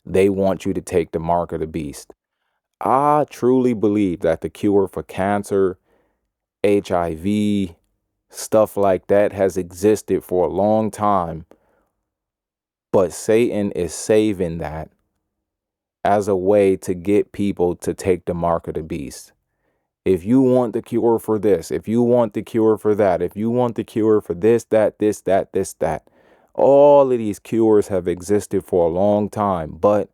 they want you to take the mark of the beast. I truly believe that the cure for cancer, HIV, stuff like that has existed for a long time, but Satan is saving that as a way to get people to take the mark of the beast. If you want the cure for this, if you want the cure for that, if you want the cure for this, that, all of these cures have existed for a long time. But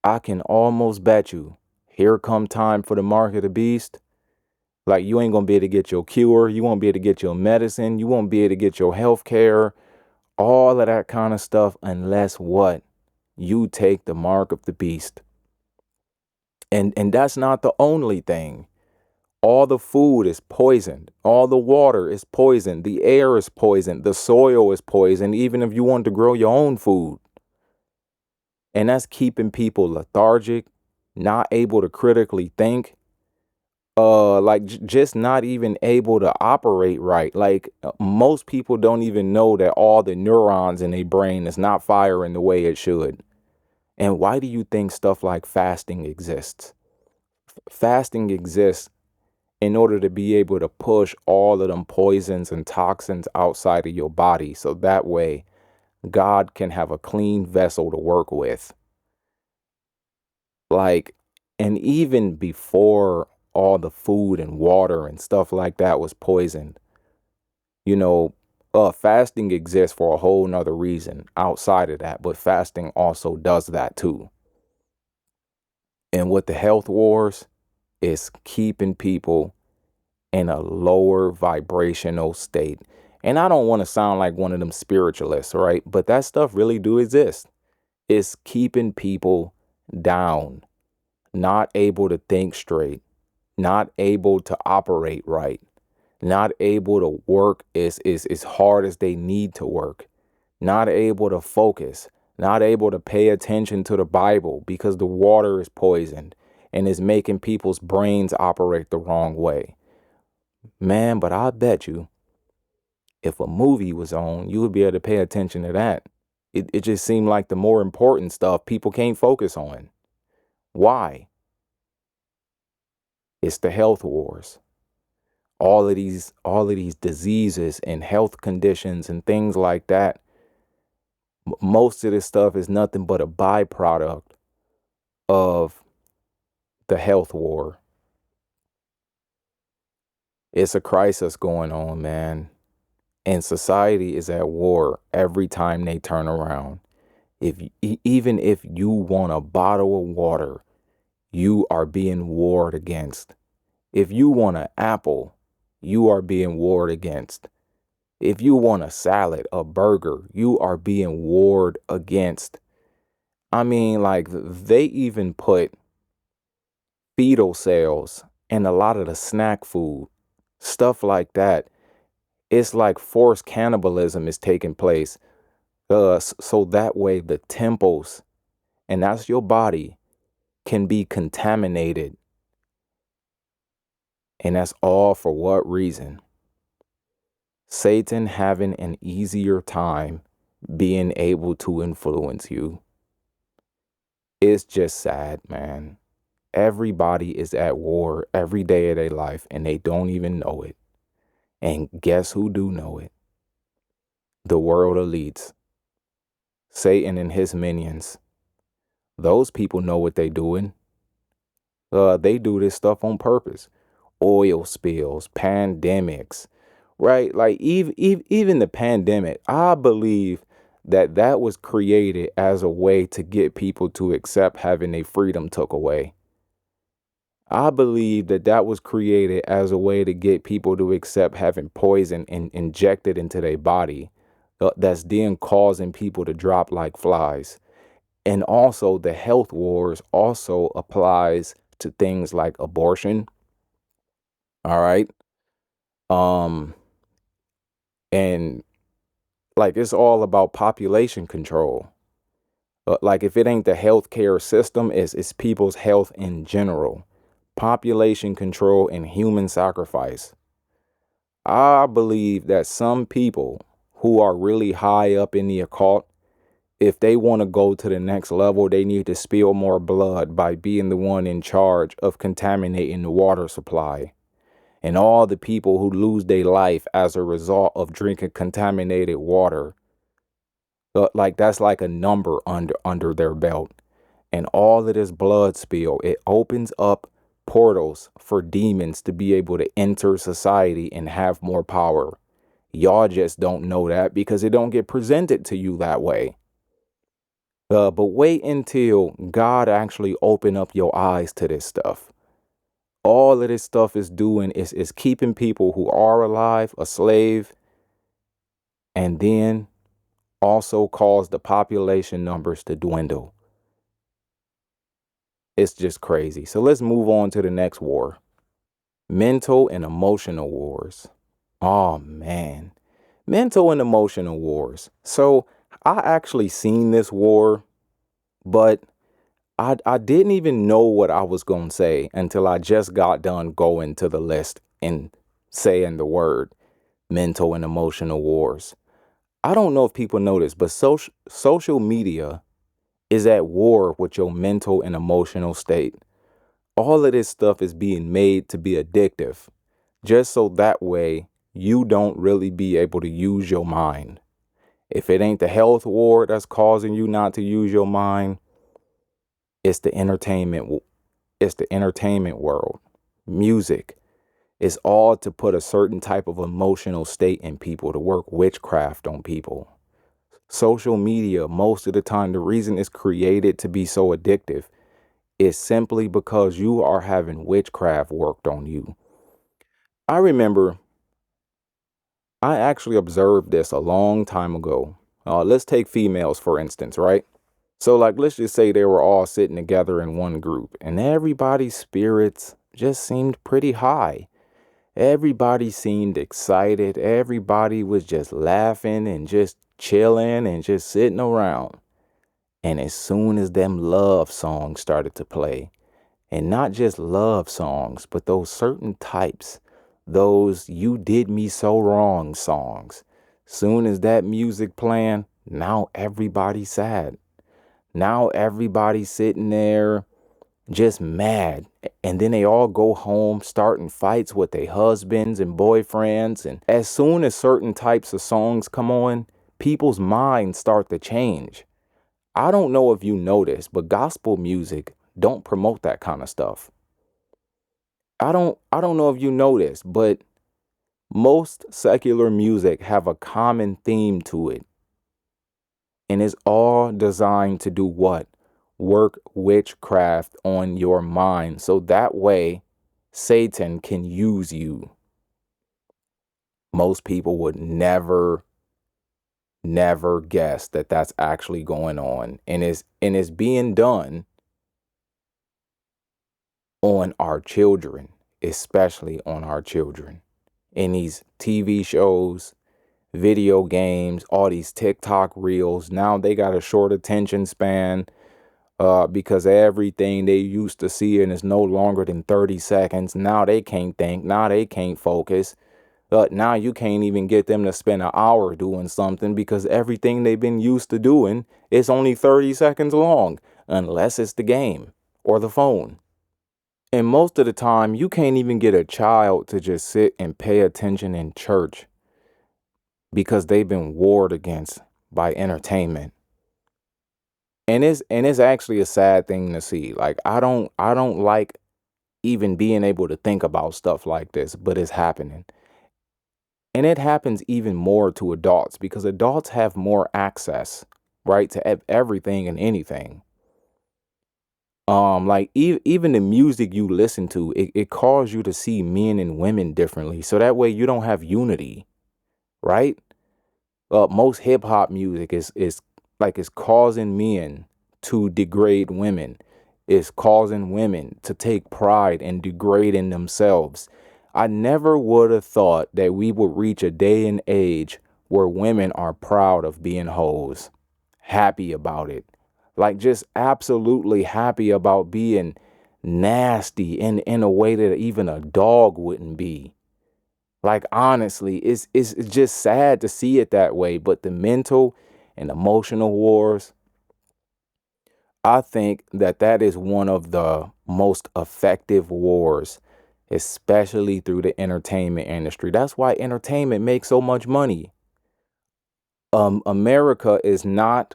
I can almost bet you, here come time for the mark of the beast. Like, you ain't going to be able to get your cure. You won't be able to get your medicine. You won't be able to get your health care, all of that kind of stuff, unless what? You take the mark of the beast. And that's not the only thing. All the food is poisoned. All the water is poisoned. The air is poisoned. The soil is poisoned, even if you want to grow your own food. And that's keeping people lethargic, not able to critically think, just not even able to operate right. Like, most people don't even know that all the neurons in their brain is not firing the way it should. And why do you think stuff like fasting exists? Fasting exists in order to be able to push all of them poisons and toxins outside of your body. So that way God can have a clean vessel to work with. Like, and even before all the food and water and stuff like that was poisoned, you know, fasting exists for a whole nother reason outside of that. But fasting also does that too. And with the health wars, it's keeping people in a lower vibrational state. And I don't want to sound like one of them spiritualists, right? But that stuff really do exist. It's keeping people down, not able to think straight, not able to operate right, not able to work as hard as they need to work, not able to focus, not able to pay attention to the Bible because the water is poisoned and is making people's brains operate the wrong way. Man, but I bet you if a movie was on, you would be able to pay attention to that. It just seemed like the more important stuff people can't focus on. Why? It's the health wars. All of these diseases and health conditions and things like that. Most of this stuff is nothing but a byproduct of the health war. It's a crisis going on, man. And society is at war every time they turn around. Even if you want a bottle of water, you are being warred against. If you want an apple, you are being warred against. If you want a salad, a burger, you are being warred against. I mean, like, they even put fetal cells in a lot of the snack food, stuff like that. It's like forced cannibalism is taking place. So that way the temples, and that's your body, can be contaminated. And that's all for what reason? Satan having an easier time being able to influence you. It's just sad, man. Everybody is at war every day of their life and they don't even know it. And guess who do know it? The world elites. Satan and his minions. Those people know what they doing. They do this stuff on purpose. Oil spills, pandemics, right? Like even the pandemic, I believe that that was created as a way to get people to accept having their freedom took away. I believe that that was created as a way to get people to accept having poison injected into their body, that's then causing people to drop like flies. And also the health wars also applies to things like abortion. All right. Um, and like it's all about population control. Like if it ain't the healthcare system, it's people's health in general. Population control and human sacrifice. I believe that some people who are really high up in the occult, if they want to go to the next level, they need to spill more blood by being the one in charge of contaminating the water supply. And all the people who lose their life as a result of drinking contaminated water, like that's like a number under their belt. And all of this blood spill, it opens up portals for demons to be able to enter society and have more power. Y'all just don't know that because it don't get presented to you that way. But wait until God actually open up your eyes to this stuff. All of this stuff is doing is keeping people who are alive a slave, and then also cause the population numbers to dwindle. It's just crazy. So let's move on to the next war. Mental and emotional wars. Oh man. Mental and emotional wars. So I actually seen this war, but I didn't even know what I was going to say until I just got done going to the list and saying the word mental and emotional wars. I don't know if people know this, but social media is at war with your mental and emotional state. All of this stuff is being made to be addictive, just so that way you don't really be able to use your mind. If it ain't the health war that's causing you not to use your mind, it's the entertainment. It's the entertainment world. Music. It's all to put a certain type of emotional state in people, to work witchcraft on people. Social media, most of the time, the reason it's created to be so addictive is simply because you are having witchcraft worked on you. I remember I actually observed this a long time ago. Let's take females, for instance, right? So, like, let's just say they were all sitting together in one group and everybody's spirits just seemed pretty high. Everybody seemed excited. Everybody was just laughing and just chilling and just sitting around. And as soon as them love songs started to play, and not just love songs, but those certain types, those "you did me so wrong" songs, soon as that music playing, now everybody's sad. Now everybody's sitting there just mad. And then they all go home starting fights with their husbands and boyfriends. And as soon as certain types of songs come on, people's minds start to change. I don't know if you notice, but gospel music don't promote that kind of stuff. I don't know if you know this, but most secular music have a common theme to it. And it's all designed to do what? Work witchcraft on your mind. So that way Satan can use you. Most people would never never guessed that that's actually going on, and it's being done on our children, especially on our children. In these TV shows, video games, all these TikTok reels, now they got a short attention span because everything they used to see and is no longer than 30 seconds. Now they can't think. Now they can't focus. Now you can't even get them to spend an hour doing something because everything they've been used to doing is only 30 seconds long, unless it's the game or the phone. And most of the time, you can't even get a child to just sit and pay attention in church because they've been warred against by entertainment. And it's actually a sad thing to see. Like I don't like even being able to think about stuff like this, but it's happening. And it happens even more to adults because adults have more access, right, to everything and anything. Like even the music you listen to, it calls you to see men and women differently. So that way you don't have unity, right? Most hip hop music is like it's causing men to degrade women. It's causing women to take pride in degrading themselves. I never would have thought that we would reach a day and age where women are proud of being hoes, happy about it, like just absolutely happy about being nasty in a way that even a dog wouldn't be. Like honestly, it's just sad to see it that way. But the mental and emotional wars, I think that that is one of the most effective wars, especially through the entertainment industry. That's why entertainment makes so much money. America is not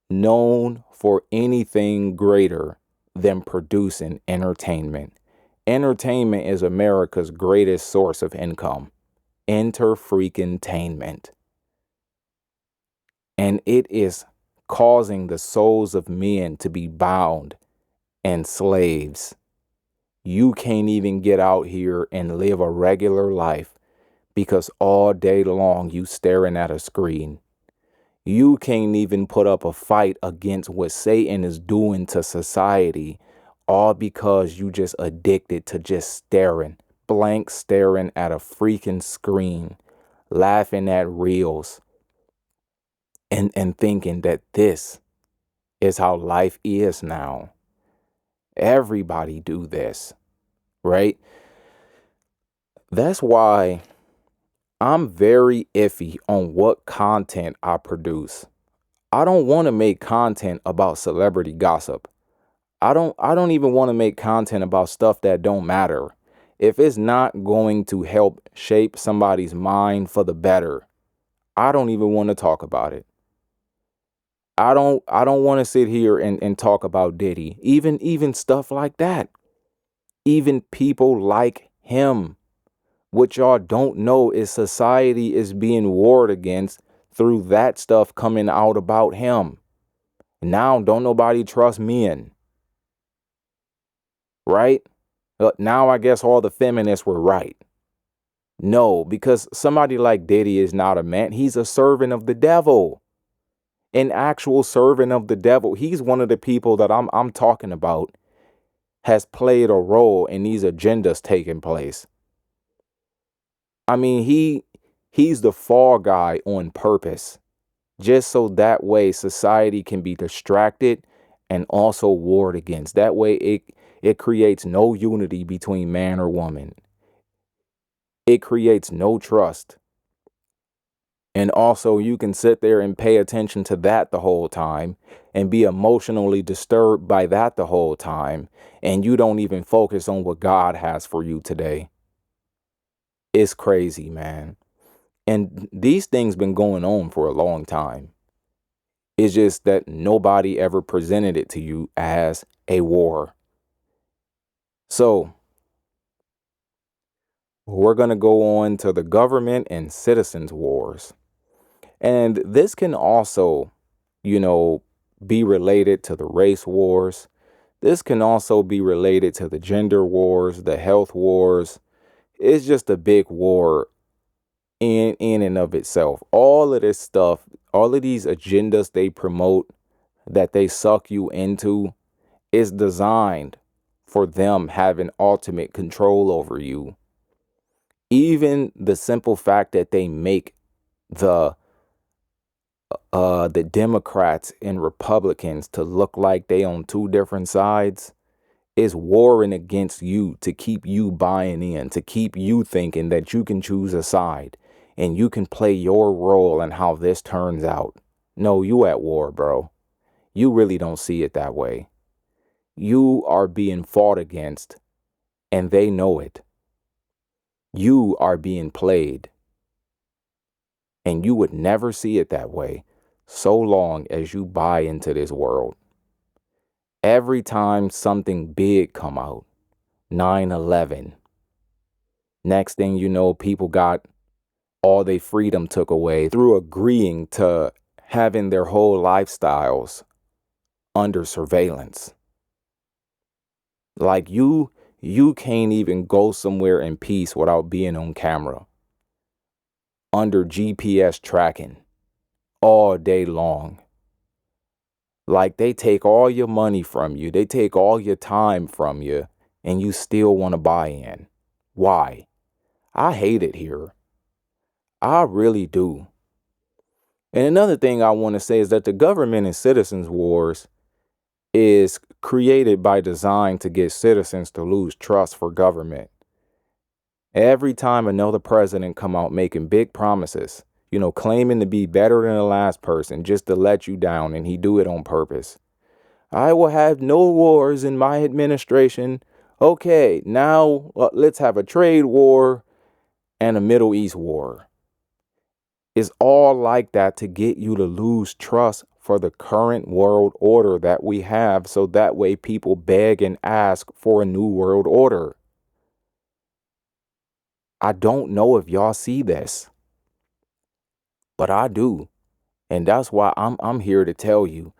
known for anything greater than producing entertainment. Entertainment is America's greatest source of income. Enter freaking tainment. And it is causing the souls of men to be bound and slaves. You can't even get out here and live a regular life because all day long you staring at a screen. You can't even put up a fight against what Satan is doing to society, all because you just addicted to just staring, blank staring at a freaking screen, laughing at reels, and thinking that this is how life is now. Everybody do this, right? That's why I'm very iffy on what content I produce. I don't want to make content about celebrity gossip. I don't even want to make content about stuff that don't matter. If it's not going to help shape somebody's mind for the better, I don't even want to talk about it. I don't want to sit here and talk about Diddy. Even stuff like that. Even people like him. What y'all don't know is society is being warred against through that stuff coming out about him. Now don't nobody trust men, right? Now I guess all the feminists were right. No, because somebody like Diddy is not a man. He's a servant of the devil. An actual servant of the devil. He's one of the people that I'm talking about has played a role in these agendas taking place. I mean, he's the fall guy on purpose, just so that way society can be distracted and also warred against. That way it creates no unity between man or woman. It creates no trust. And also you can sit there and pay attention to that the whole time and be emotionally disturbed by that the whole time. And you don't even focus on what God has for you today. It's crazy, man. And these things been going on for a long time. It's just that nobody ever presented it to you as a war. So we're going to go on to the government and citizens wars. And this can also, you know, be related to the race wars. This can also be related to the gender wars, the health wars. It's just a big war in and of itself. All of this stuff all of these agendas they promote that they suck you into is designed for them having ultimate control over you. Even the simple fact that they make the the Democrats and Republicans to look like they on two different sides is warring against you to keep you buying in, to keep you thinking that you can choose a side and you can play your role in how this turns out. No, you at war, bro. You really don't see it that way. You are being fought against and they know it. You are being played and you would never see it that way so long as you buy into this world. Every time something big come out, 9/11, next thing you know, people got all their freedom took away through agreeing to having their whole lifestyles under surveillance. Like you can't even go somewhere in peace without being on camera, under GPS tracking all day long. Like they take all your money from you, they take all your time from you, and you still want to buy in. Why? I hate it here. I really do. And another thing I want to say is that the government and citizens wars is created by design to get citizens to lose trust for government. Every time another president come out making big promises, claiming to be better than the last person just to let you down, and he do it on purpose. I will have no wars in my administration. Okay, now let's have a trade war and a Middle East war. It's all like that to get you to lose trust for the current world order that we have, so that way people beg and ask for a new world order. I don't know if y'all see this, but I do. And that's why I'm here to tell you,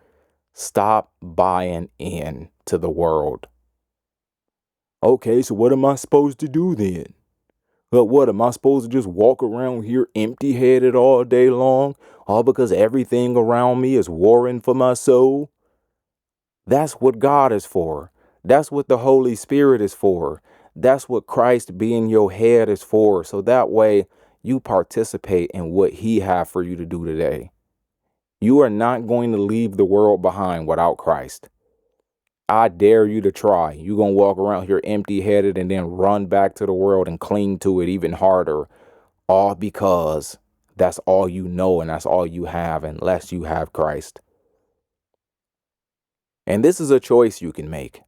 stop buying in to the world. Okay, so what am I supposed to do then? What am I supposed to just walk around here empty-headed all day long? All because everything around me is warring for my soul? That's what God is for. That's what the Holy Spirit is for. That's what Christ being your head is for. So that way you participate in what he have for you to do today. You are not going to leave the world behind without Christ. I dare you to try. You're going to walk around here empty-headed and then run back to the world and cling to it even harder, all because that's all you know and that's all you have unless you have Christ. And this is a choice you can make,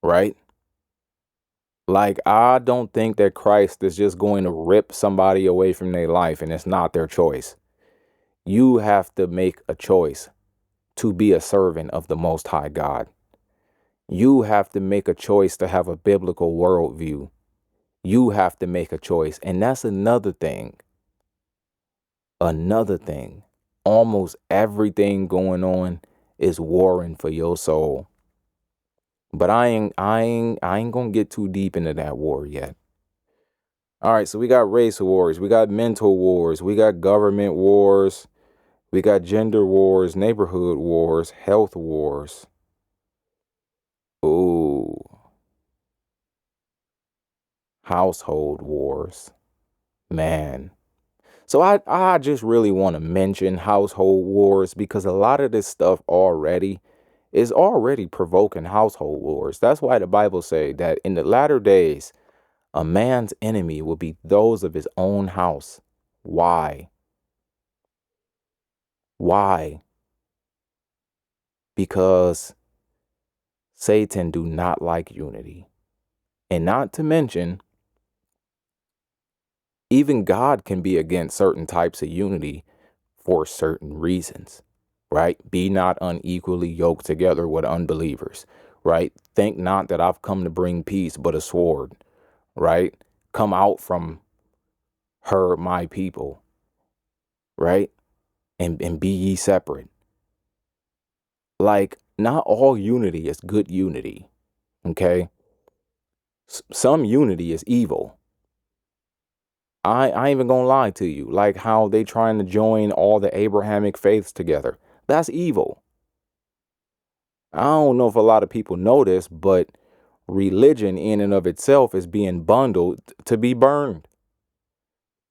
right? Like, I don't think that Christ is just going to rip somebody away from their life and it's not their choice. You have to make a choice to be a servant of the Most High God. You have to make a choice to have a biblical worldview. You have to make a choice. And that's another thing. Another thing. Almost everything going on is warring for your soul. But I ain't gonna get too deep into that war yet. All right, so we got race wars, we got mental wars, we got government wars, we got gender wars, neighborhood wars, health wars. Ooh. Household wars. Man. So I just really want to mention household wars because a lot of this stuff is already provoking household wars. That's why the Bible say that in the latter days, a man's enemy will be those of his own house. Why? Why? Because Satan do not like unity. And not to mention, even God can be against certain types of unity for certain reasons, right? Be not unequally yoked together with unbelievers, right? Think not that I've come to bring peace, but a sword, right? Come out from her, my people, right? And be ye separate. Like, not all unity is good unity, okay? Some unity is evil. I ain't even gonna lie to you. Like how they trying to join all the Abrahamic faiths together. That's evil. I don't know if a lot of people know this, but religion in and of itself is being bundled to be burned.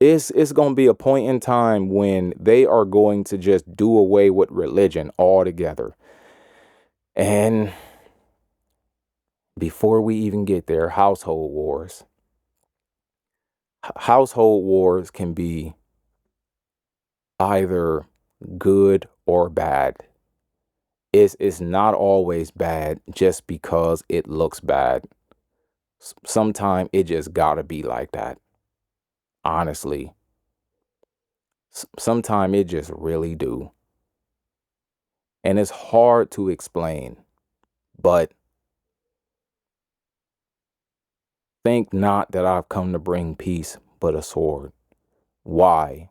It's going to be a point in time when they are going to just do away with religion altogether. And before we even get there, household wars. Household wars can be either good or bad. It's not always bad just because it looks bad. Sometimes it just gotta be like that. Honestly, sometimes it just really do. And it's hard to explain, but think not that I've come to bring peace, but a sword. Why?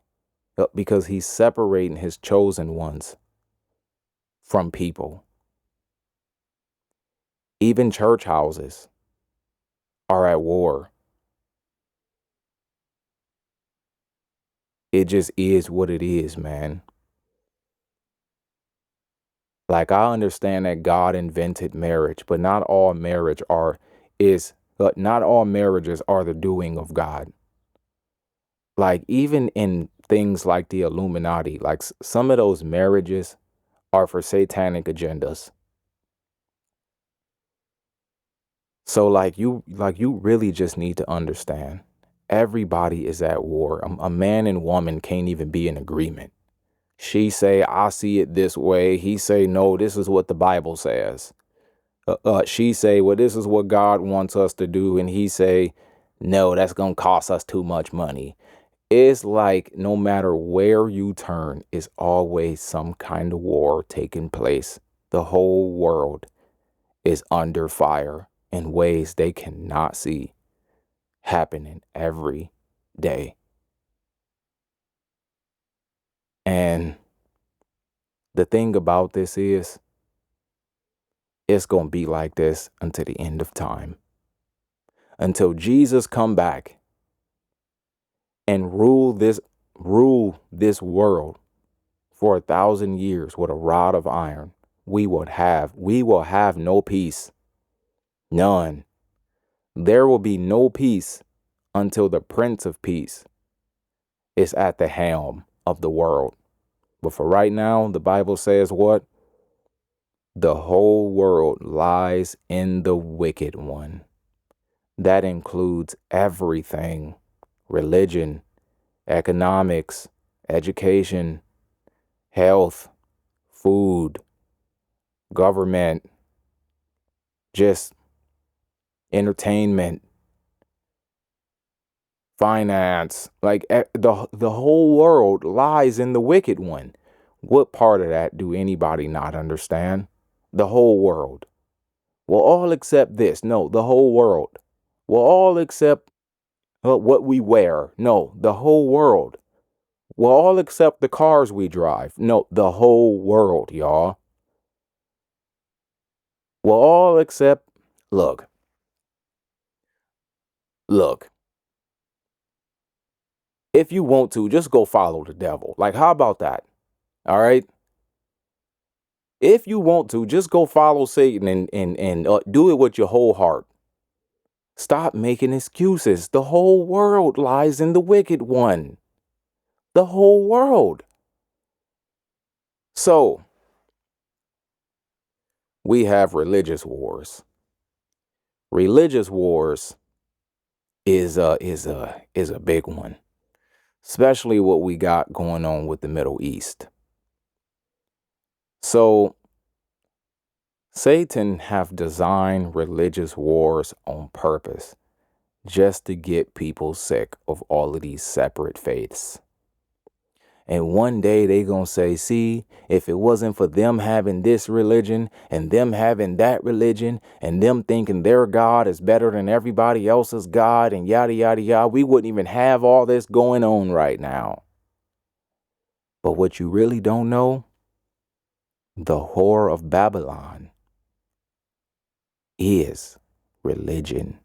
Because he's separating his chosen ones from people. Even church houses are at war. It just is what it is, man. Like I understand that God invented marriage, but not all marriages are the doing of God. Like even in things like the Illuminati, like some of those marriages are for satanic agendas. So like you really just need to understand. Everybody is at war. A man and woman can't even be in agreement. She say, I see it this way. He say, no, this is what the Bible says. She say, well, this is what God wants us to do. And he say, no, that's going to cost us too much money. It's like no matter where you turn, it's always some kind of war taking place. The whole world is under fire in ways they cannot see happening every day. And the thing about this is, it's going to be like this until the end of time. Until Jesus come back and rule this world for 1,000 years with a rod of iron, we will have no peace. None. There will be no peace until the Prince of Peace is at the helm of the world. But for right now, the Bible says what? The whole world lies in the wicked one. That includes everything: religion, economics, education, health, food, government, just entertainment, finance. Like the whole world lies in the wicked one. What part of that do anybody not understand? The whole world. Well, all except this. No, the whole world. Well, all except what we wear. No, the whole world. Well, all except the cars we drive. No, the whole world, y'all. Well, all except, look, look, if you want to, just go follow the devil. Like, how about that? All right. If you want to, just go follow Satan and do it with your whole heart. Stop making excuses. The whole world lies in the wicked one. The whole world. So we have religious wars. Religious wars is a big one, especially what we got going on with the Middle East. So Satan have designed religious wars on purpose just to get people sick of all of these separate faiths. And one day they gonna say, see, if it wasn't for them having this religion and them having that religion and them thinking their God is better than everybody else's God and yada, yada, yada, we wouldn't even have all this going on right now. But what you really don't know, the whore of Babylon is religion.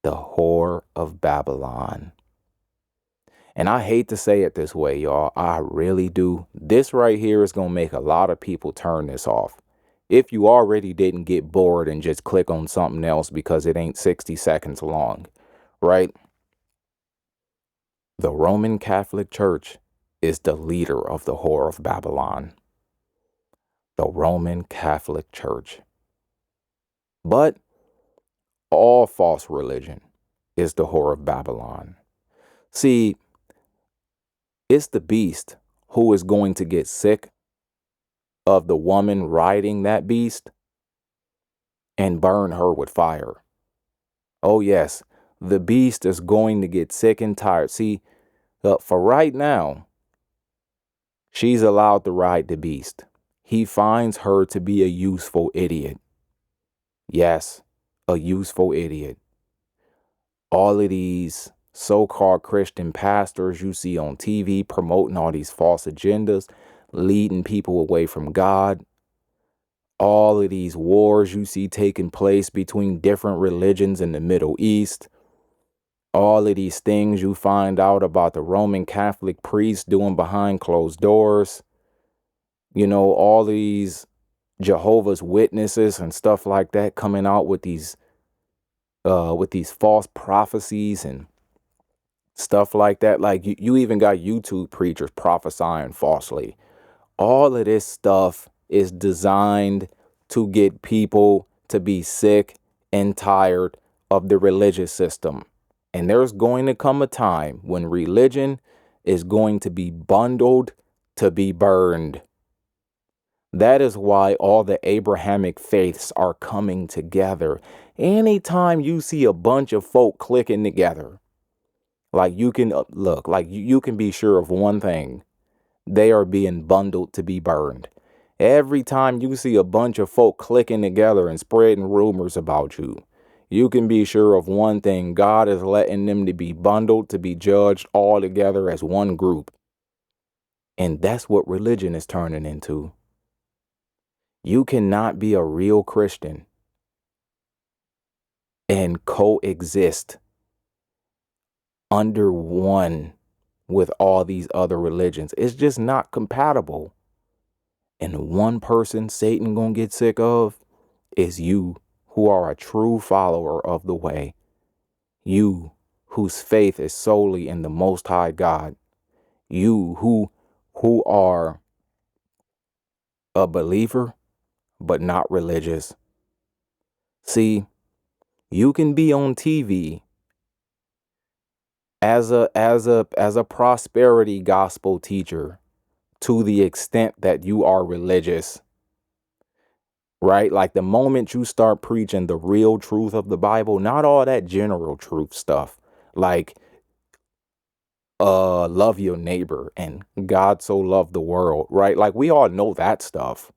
The whore of Babylon. And I hate to say it this way, y'all. I really do. This right here is going to make a lot of people turn this off. If you already didn't get bored and just click on something else because it ain't 60 seconds long, right? The Roman Catholic Church is the leader of the whore of Babylon. The Roman Catholic Church. But all false religion is the whore of Babylon. See, it's the beast who is going to get sick of the woman riding that beast and burn her with fire. Oh, yes, the beast is going to get sick and tired. See, for right now, she's allowed to ride the beast. He finds her to be a useful idiot. Yes, a useful idiot. All of these so-called Christian pastors you see on TV promoting all these false agendas, leading people away from God. All of these wars you see taking place between different religions in the Middle East. All of these things you find out about the Roman Catholic priests doing behind closed doors. You know, all these Jehovah's Witnesses and stuff like that coming out with these false prophecies and stuff like that. Like you even got YouTube preachers prophesying falsely. All of this stuff is designed to get people to be sick and tired of the religious system. And there's going to come a time when religion is going to be bundled to be burned. That is why all the Abrahamic faiths are coming together. Anytime you see a bunch of folk clicking together, like you can look, like you can be sure of one thing. They are being bundled to be burned. Every time you see a bunch of folk clicking together and spreading rumors about you, you can be sure of one thing. God is letting them to be bundled to be judged all together as one group. And that's what religion is turning into. You cannot be a real Christian and coexist under one with all these other religions. It's just not compatible. And the one person Satan gonna get sick of is you, who are a true follower of the way. You, whose faith is solely in the Most High God. You, who are a believer, but not religious. See, you can be on TV as a prosperity gospel teacher to the extent that you are religious. Right? Like the moment you start preaching the real truth of the Bible, not all that general truth stuff, like love your neighbor and God so loved the world, right? Like we all know that stuff.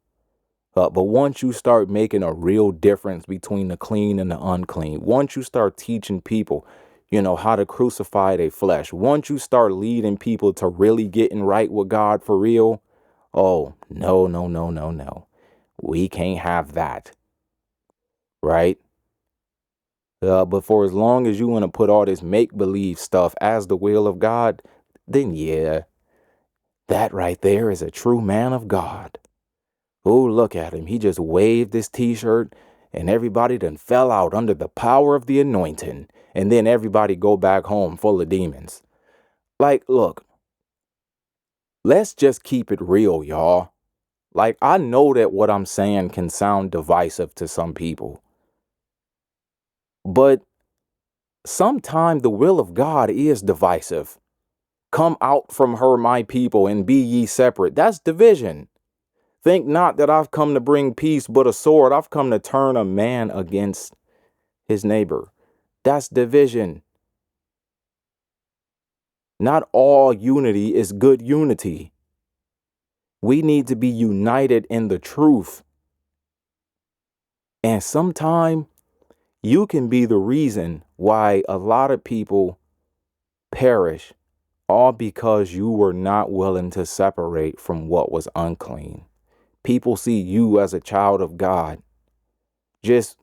But once you start making a real difference between the clean and the unclean, once you start teaching people, you know, how to crucify their flesh, once you start leading people to really getting right with God for real, oh, no, no, no, no, no. We can't have that. Right? But for as long as you want to put all this make-believe stuff as the will of God, then yeah, that right there is a true man of God. Oh, look at him. He just waved this t-shirt and everybody done fell out under the power of the anointing. And then everybody go back home full of demons. Like, look, let's just keep it real, y'all. Like, I know that what I'm saying can sound divisive to some people. But sometimes the will of God is divisive. Come out from her, my people, and be ye separate. That's division. Think not that I've come to bring peace, but a sword. I've come to turn a man against his neighbor. That's division. Not all unity is good unity. We need to be united in the truth. And sometimes you can be the reason why a lot of people perish, all because you were not willing to separate from what was unclean. People see you as a child of God, just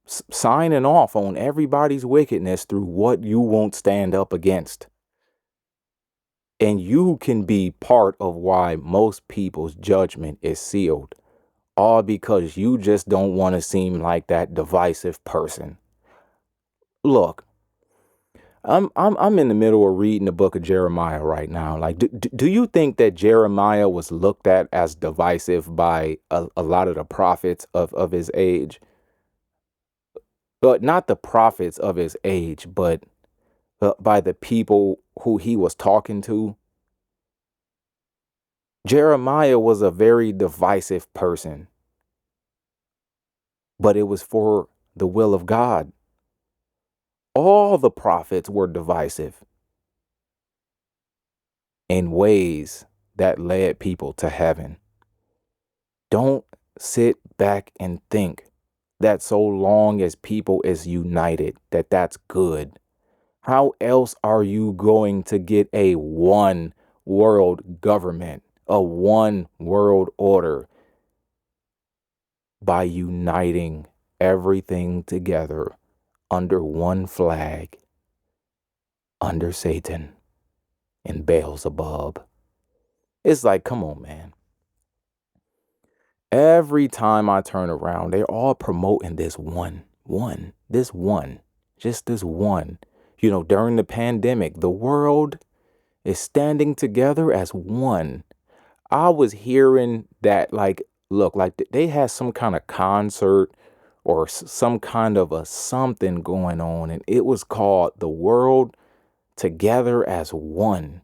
signing off on everybody's wickedness through what you won't stand up against. And you can be part of why most people's judgment is sealed, all because you just don't want to seem like that divisive person. Look, I'm in the middle of reading the book of Jeremiah right now. Like, do you think that Jeremiah was looked at as divisive by a lot of the prophets of his age? But not the prophets of his age, but by the people who he was talking to. Jeremiah was a very divisive person, but it was for the will of God. All the prophets were divisive in ways that led people to heaven. Don't sit back and think that so long as people is united, that that's good. How else are you going to get a one world government, a one world order? By uniting everything together under one flag, under Satan and Beelzebub. It's like, come on, man. Every time I turn around, they're all promoting this just this one. During the pandemic, the world is standing together as one. I was hearing that, like, look, like they had some kind of concert or some kind of a something going on, and it was called The World Together as One.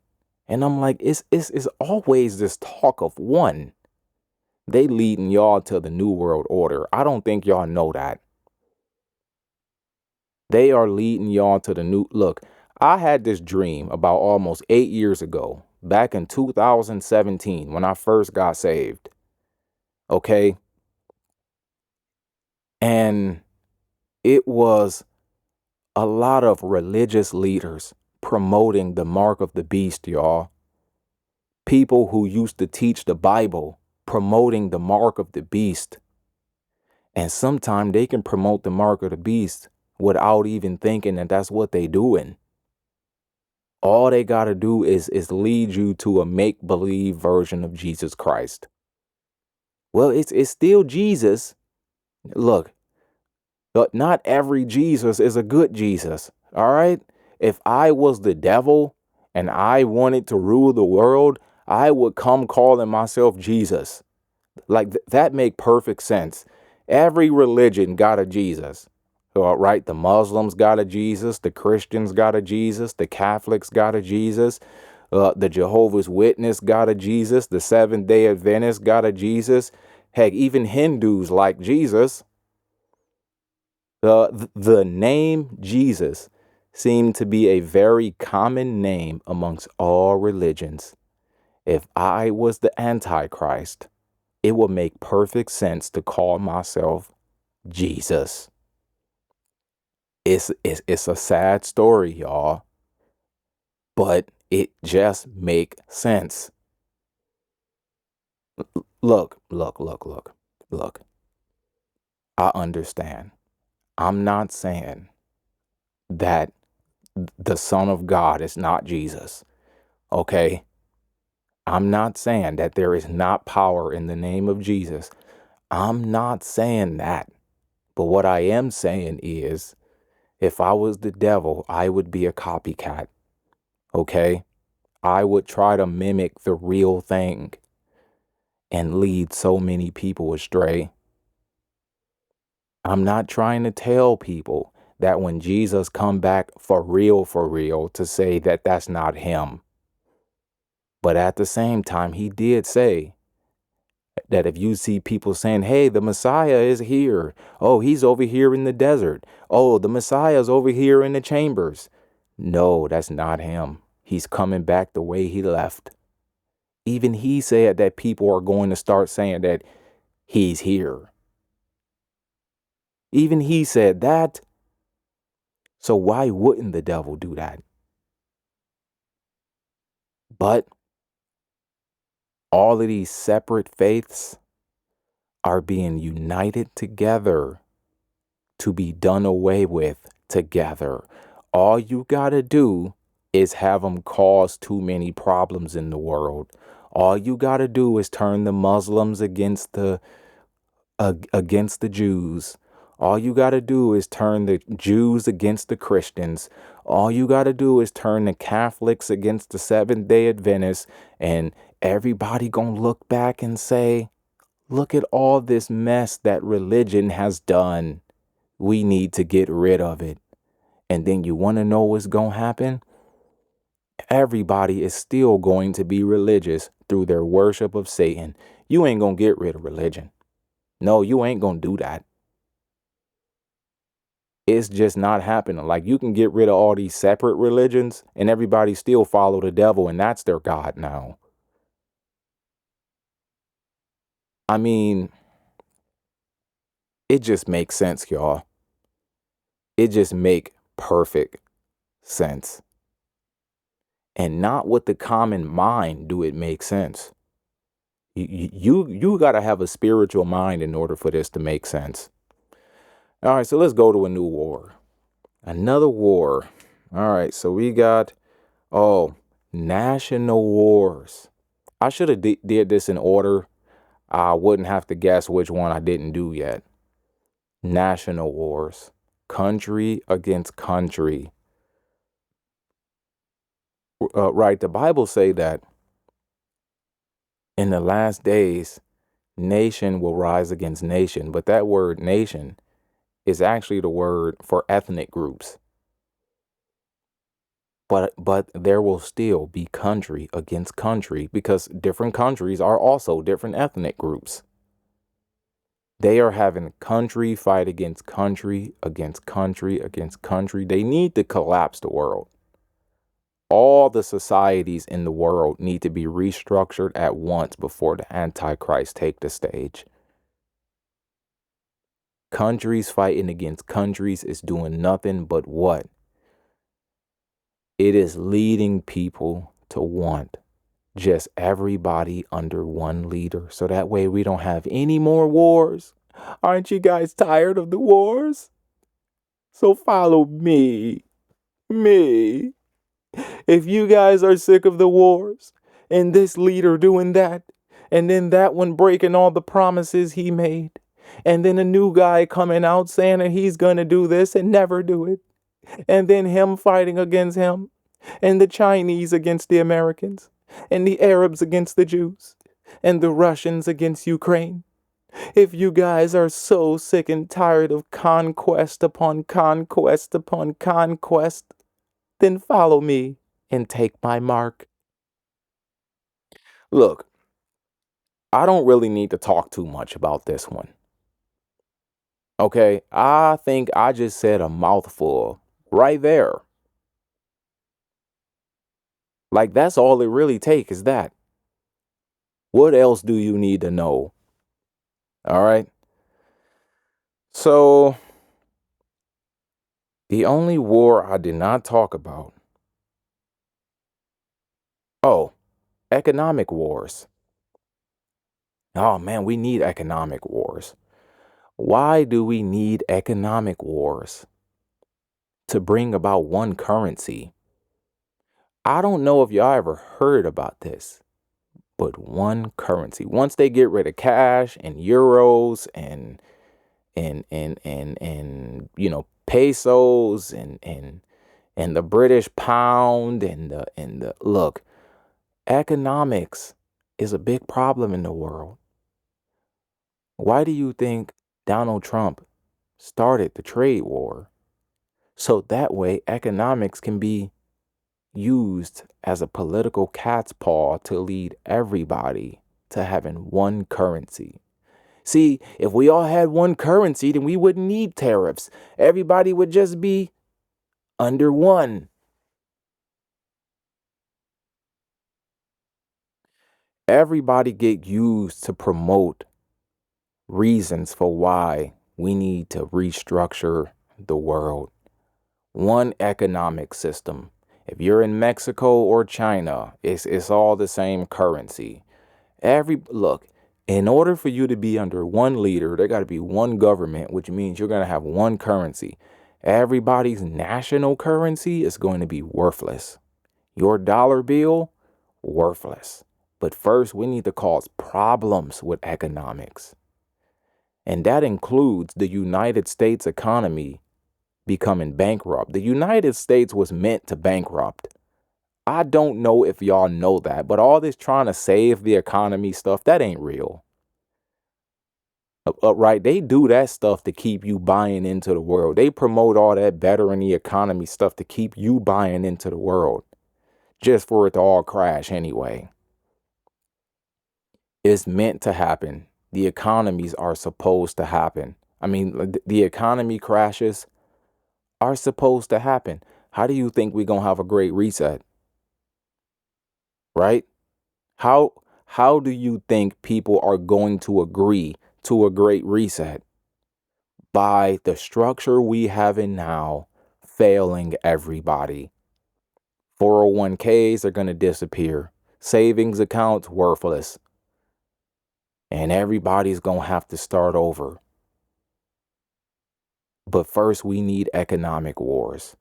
And I'm like, it's always this talk of one. They leading y'all to the New World Order. I don't think y'all know that. They are leading y'all to the new. Look, I had this dream about almost 8 years ago, back in 2017, when I first got saved. Okay. And it was a lot of religious leaders promoting the mark of the beast, y'all. People who used to teach the Bible promoting the mark of the beast. And sometimes they can promote the mark of the beast without even thinking that that's what they doing. All they got to do is lead you to a make-believe version of Jesus Christ. Well, it's still Jesus. Look, but not every Jesus is a good Jesus. All right. If I was the devil and I wanted to rule the world, I would come calling myself Jesus. Like that make perfect sense. Every religion got a Jesus. All right. The Muslims got a Jesus. The Christians got a Jesus. The Catholics got a Jesus. The Jehovah's Witness got a Jesus. The Seventh-day Adventists got a Jesus. Heck, even Hindus like Jesus. The name Jesus seemed to be a very common name amongst all religions. If I was the Antichrist, it would make perfect sense to call myself Jesus. It's a sad story, y'all, but it just makes sense. Look. I understand. I'm not saying that the Son of God is not Jesus. Okay? I'm not saying that there is not power in the name of Jesus. I'm not saying that. But what I am saying is, if I was the devil, I would be a copycat. Okay? I would try to mimic the real thing and lead so many people astray. I'm not trying to tell people that when Jesus come back for real, to say that that's not him. But at the same time, he did say that if you see people saying, hey, the Messiah is here. Oh, he's over here in the desert. Oh, the Messiah's over here in the chambers. No, that's not him. He's coming back the way he left. Even he said that people are going to start saying that he's here. Even he said that. So why wouldn't the devil do that? But all of these separate faiths are being united together to be done away with together. All you got to do is have them cause too many problems in the world. All you got to do is turn the Muslims against the Jews. All you got to do is turn the Jews against the Christians. All you got to do is turn the Catholics against the Seventh-day Adventists, and everybody going to look back and say, look at all this mess that religion has done. We need to get rid of it. And then you want to know what's going to happen? Everybody is still going to be religious through their worship of Satan. You ain't going to get rid of religion. No, you ain't going to do that. It's just not happening. Like, you can get rid of all these separate religions and everybody still follow the devil, and that's their God now. I mean, it just makes sense, y'all. It just make perfect sense. And not with the common mind do it make sense. You got to have a spiritual mind in order for this to make sense. All right, so let's go to a new war. Another war. All right, so we got, national wars. I should have did this in order. I wouldn't have to guess which one I didn't do yet. National wars. Country against country. Right, the Bible say that in the last days, nation will rise against nation. But that word nation is actually the word for ethnic groups. But there will still be country against country because different countries are also different ethnic groups. They are having country fight against country, against country, against country. They need to collapse the world. All the societies in the world need to be restructured at once before the Antichrist take the stage. Countries fighting against countries is doing nothing but what? It is leading people to want just everybody under one leader. So that way we don't have any more wars. Aren't you guys tired of the wars? So follow me. Me. If you guys are sick of the wars and this leader doing that, and then that one breaking all the promises he made, and then a new guy coming out saying that he's going to do this and never do it, and then him fighting against him, and the Chinese against the Americans, and the Arabs against the Jews, and the Russians against Ukraine. If you guys are so sick and tired of conquest upon conquest upon conquest, then follow me and take my mark. Look, I don't really need to talk too much about this one. Okay, I think I just said a mouthful right there. Like, that's all it really takes is that. What else do you need to know? All right. So, the only war I did not talk about. Oh, economic wars. Oh man, we need economic wars. Why do we need economic wars? To bring about one currency. I don't know if y'all ever heard about this, but one currency. Once they get rid of cash and euros and pesos and the British pound and the look, economics is a big problem in the world. Why do you think Donald Trump started the trade war? So that way economics can be used as a political cat's paw to lead everybody to having one currency. See, if we all had one currency, then we wouldn't need tariffs. Everybody would just be under one. Everybody get used to promote reasons for why we need to restructure the world. One economic system. If you're in Mexico or China, it's all the same currency. Look, in order for you to be under one leader, there got to be one government, which means you're going to have one currency. Everybody's national currency is going to be worthless. Your dollar bill, worthless. But first, we need to cause problems with economics. And that includes the United States economy becoming bankrupt. The United States was meant to bankrupt. I don't know if y'all know that, but all this trying to save the economy stuff, that ain't real. Right? They do that stuff to keep you buying into the world. They promote all that bettering the economy stuff to keep you buying into the world, just for it to all crash anyway. It's meant to happen. The economies are supposed to happen. I mean, the economy crashes are supposed to happen. How do you think we're going to have a great reset? Right? How how do you think people are going to agree to a great reset? By the structure we have in now failing everybody. 401ks are going to disappear. Savings accounts worthless. And everybody's going to have to start over. But first we need economic wars.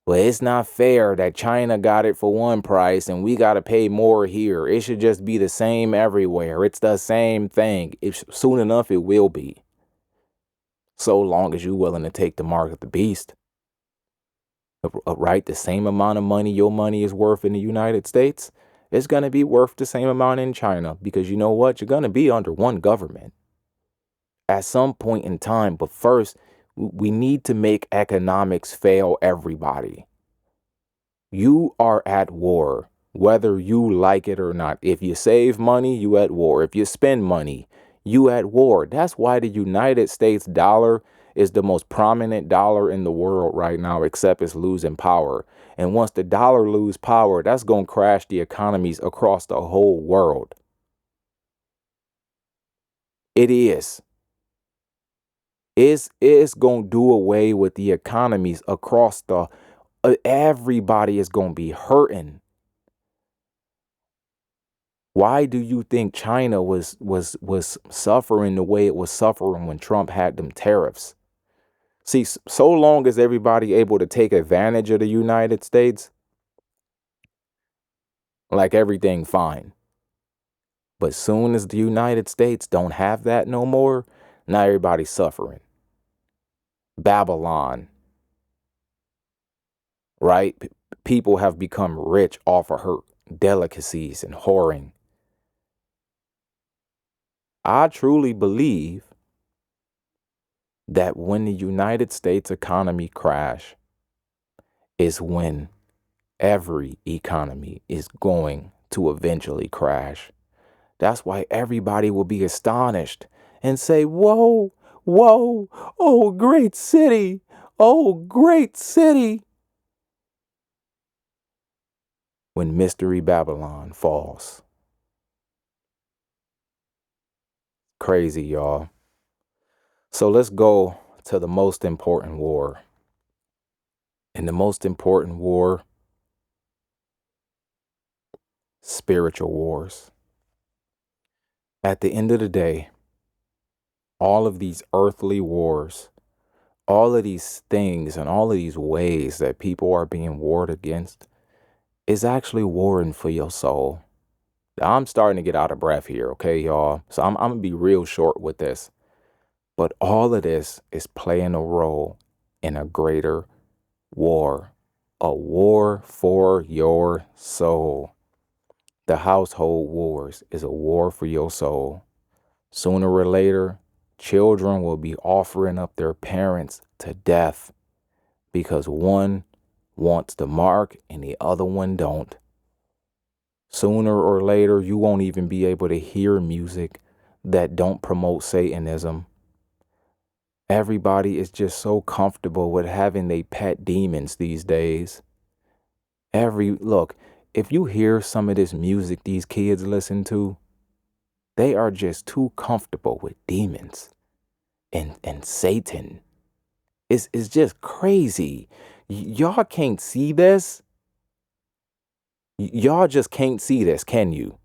Well, it's not fair that China got it for one price and we got to pay more here. It should just be the same everywhere. It's the same thing. Soon enough, it will be. So long as you're willing to take the mark of the beast. Right? The same amount of money your money is worth in the United States, it's going to be worth the same amount in China. Because you know what? You're going to be under one government at some point in time. But first, we need to make economics fail everybody. You are at war, whether you like it or not. If you save money, you at war. If you spend money, you at war. That's why the United States dollar is the most prominent dollar in the world right now, except it's losing power. And once the dollar lose power, that's going to crash the economies across the whole world. It is. It's going to do away with the economies across the everybody is going to be hurting. Why do you think China was suffering the way it was suffering when Trump had them tariffs? See, so long as everybody able to take advantage of the United States, like everything fine. But soon as the United States don't have that no more, now everybody's suffering. Babylon, right? People have become rich off of her delicacies and whoring. I truly believe that when the United States economy crash is when every economy is going to eventually crash. That's why everybody will be astonished and say, whoa, whoa, oh, great city, oh, great city. When Mystery Babylon falls. Crazy, y'all. So let's go to the most important war. And the most important war, spiritual wars. At the end of the day, all of these earthly wars, all of these things and all of these ways that people are being warred against is actually warring for your soul. I'm starting to get out of breath here, okay, y'all? So I'm going to be real short with this. But all of this is playing a role in a greater war, a war for your soul. The household wars is a war for your soul. Sooner or later, children will be offering up their parents to death because one wants the mark and the other one don't. Sooner or later, you won't even be able to hear music that don't promote Satanism. Everybody is just so comfortable with having they pet demons these days. Look, if you hear some of this music these kids listen to, they are just too comfortable with demons and Satan. It's just crazy. Y'all can't see this. Y'all just can't see this, can you?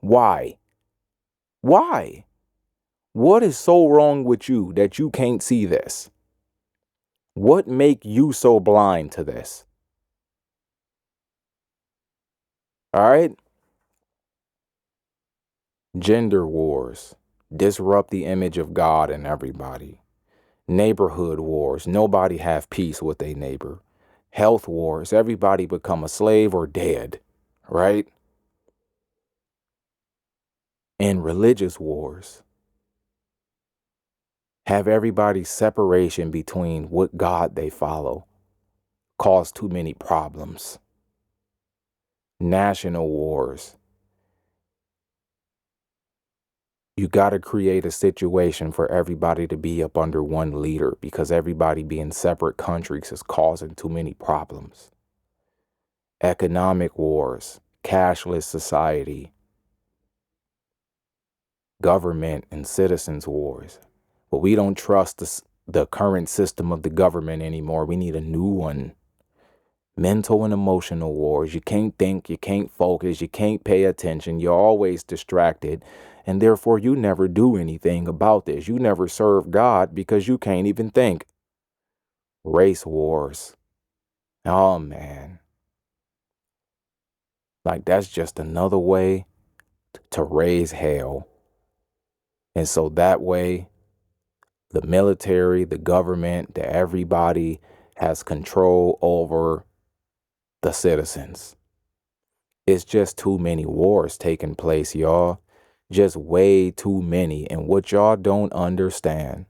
Why? Why? What is so wrong with you that you can't see this? What make you so blind to this? All right. Gender wars disrupt the image of God in everybody. Neighborhood wars, nobody have peace with a neighbor. Health wars, everybody become a slave or dead, right? And religious wars have everybody separation between what God they follow, cause too many problems. National wars, you got to create a situation for everybody to be up under one leader because everybody being separate countries is causing too many problems. Economic wars, cashless society, government and citizens wars. But we don't trust the current system of the government anymore. We need a new one. Mental and emotional wars. You can't think, you can't focus, you can't pay attention. You're always distracted. And therefore, you never do anything about this. You never serve God because you can't even think. Race wars. Oh, man. Like, that's just another way to raise hell. And so that way, the military, the government, everybody has control over the citizens. It's just too many wars taking place, y'all. Just way too many. And what y'all don't understand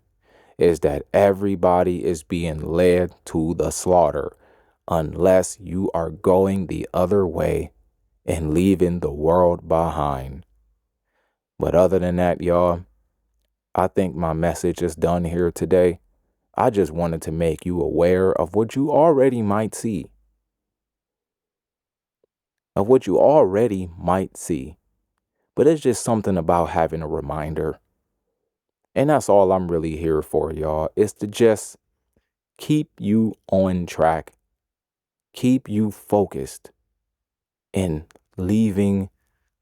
is that everybody is being led to the slaughter unless you are going the other way and leaving the world behind. But other than that, y'all, I think my message is done here today. I just wanted to make you aware of what you already might see. Of what you already might see. But it's just something about having a reminder. And that's all I'm really here for, y'all, is to just keep you on track, keep you focused in leaving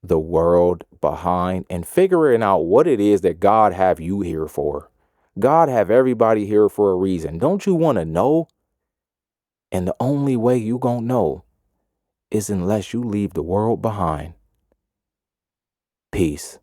the world behind and figuring out what it is that God have you here for. God have everybody here for a reason. Don't you want to know? And the only way you gonna know is unless you leave the world behind. Peace.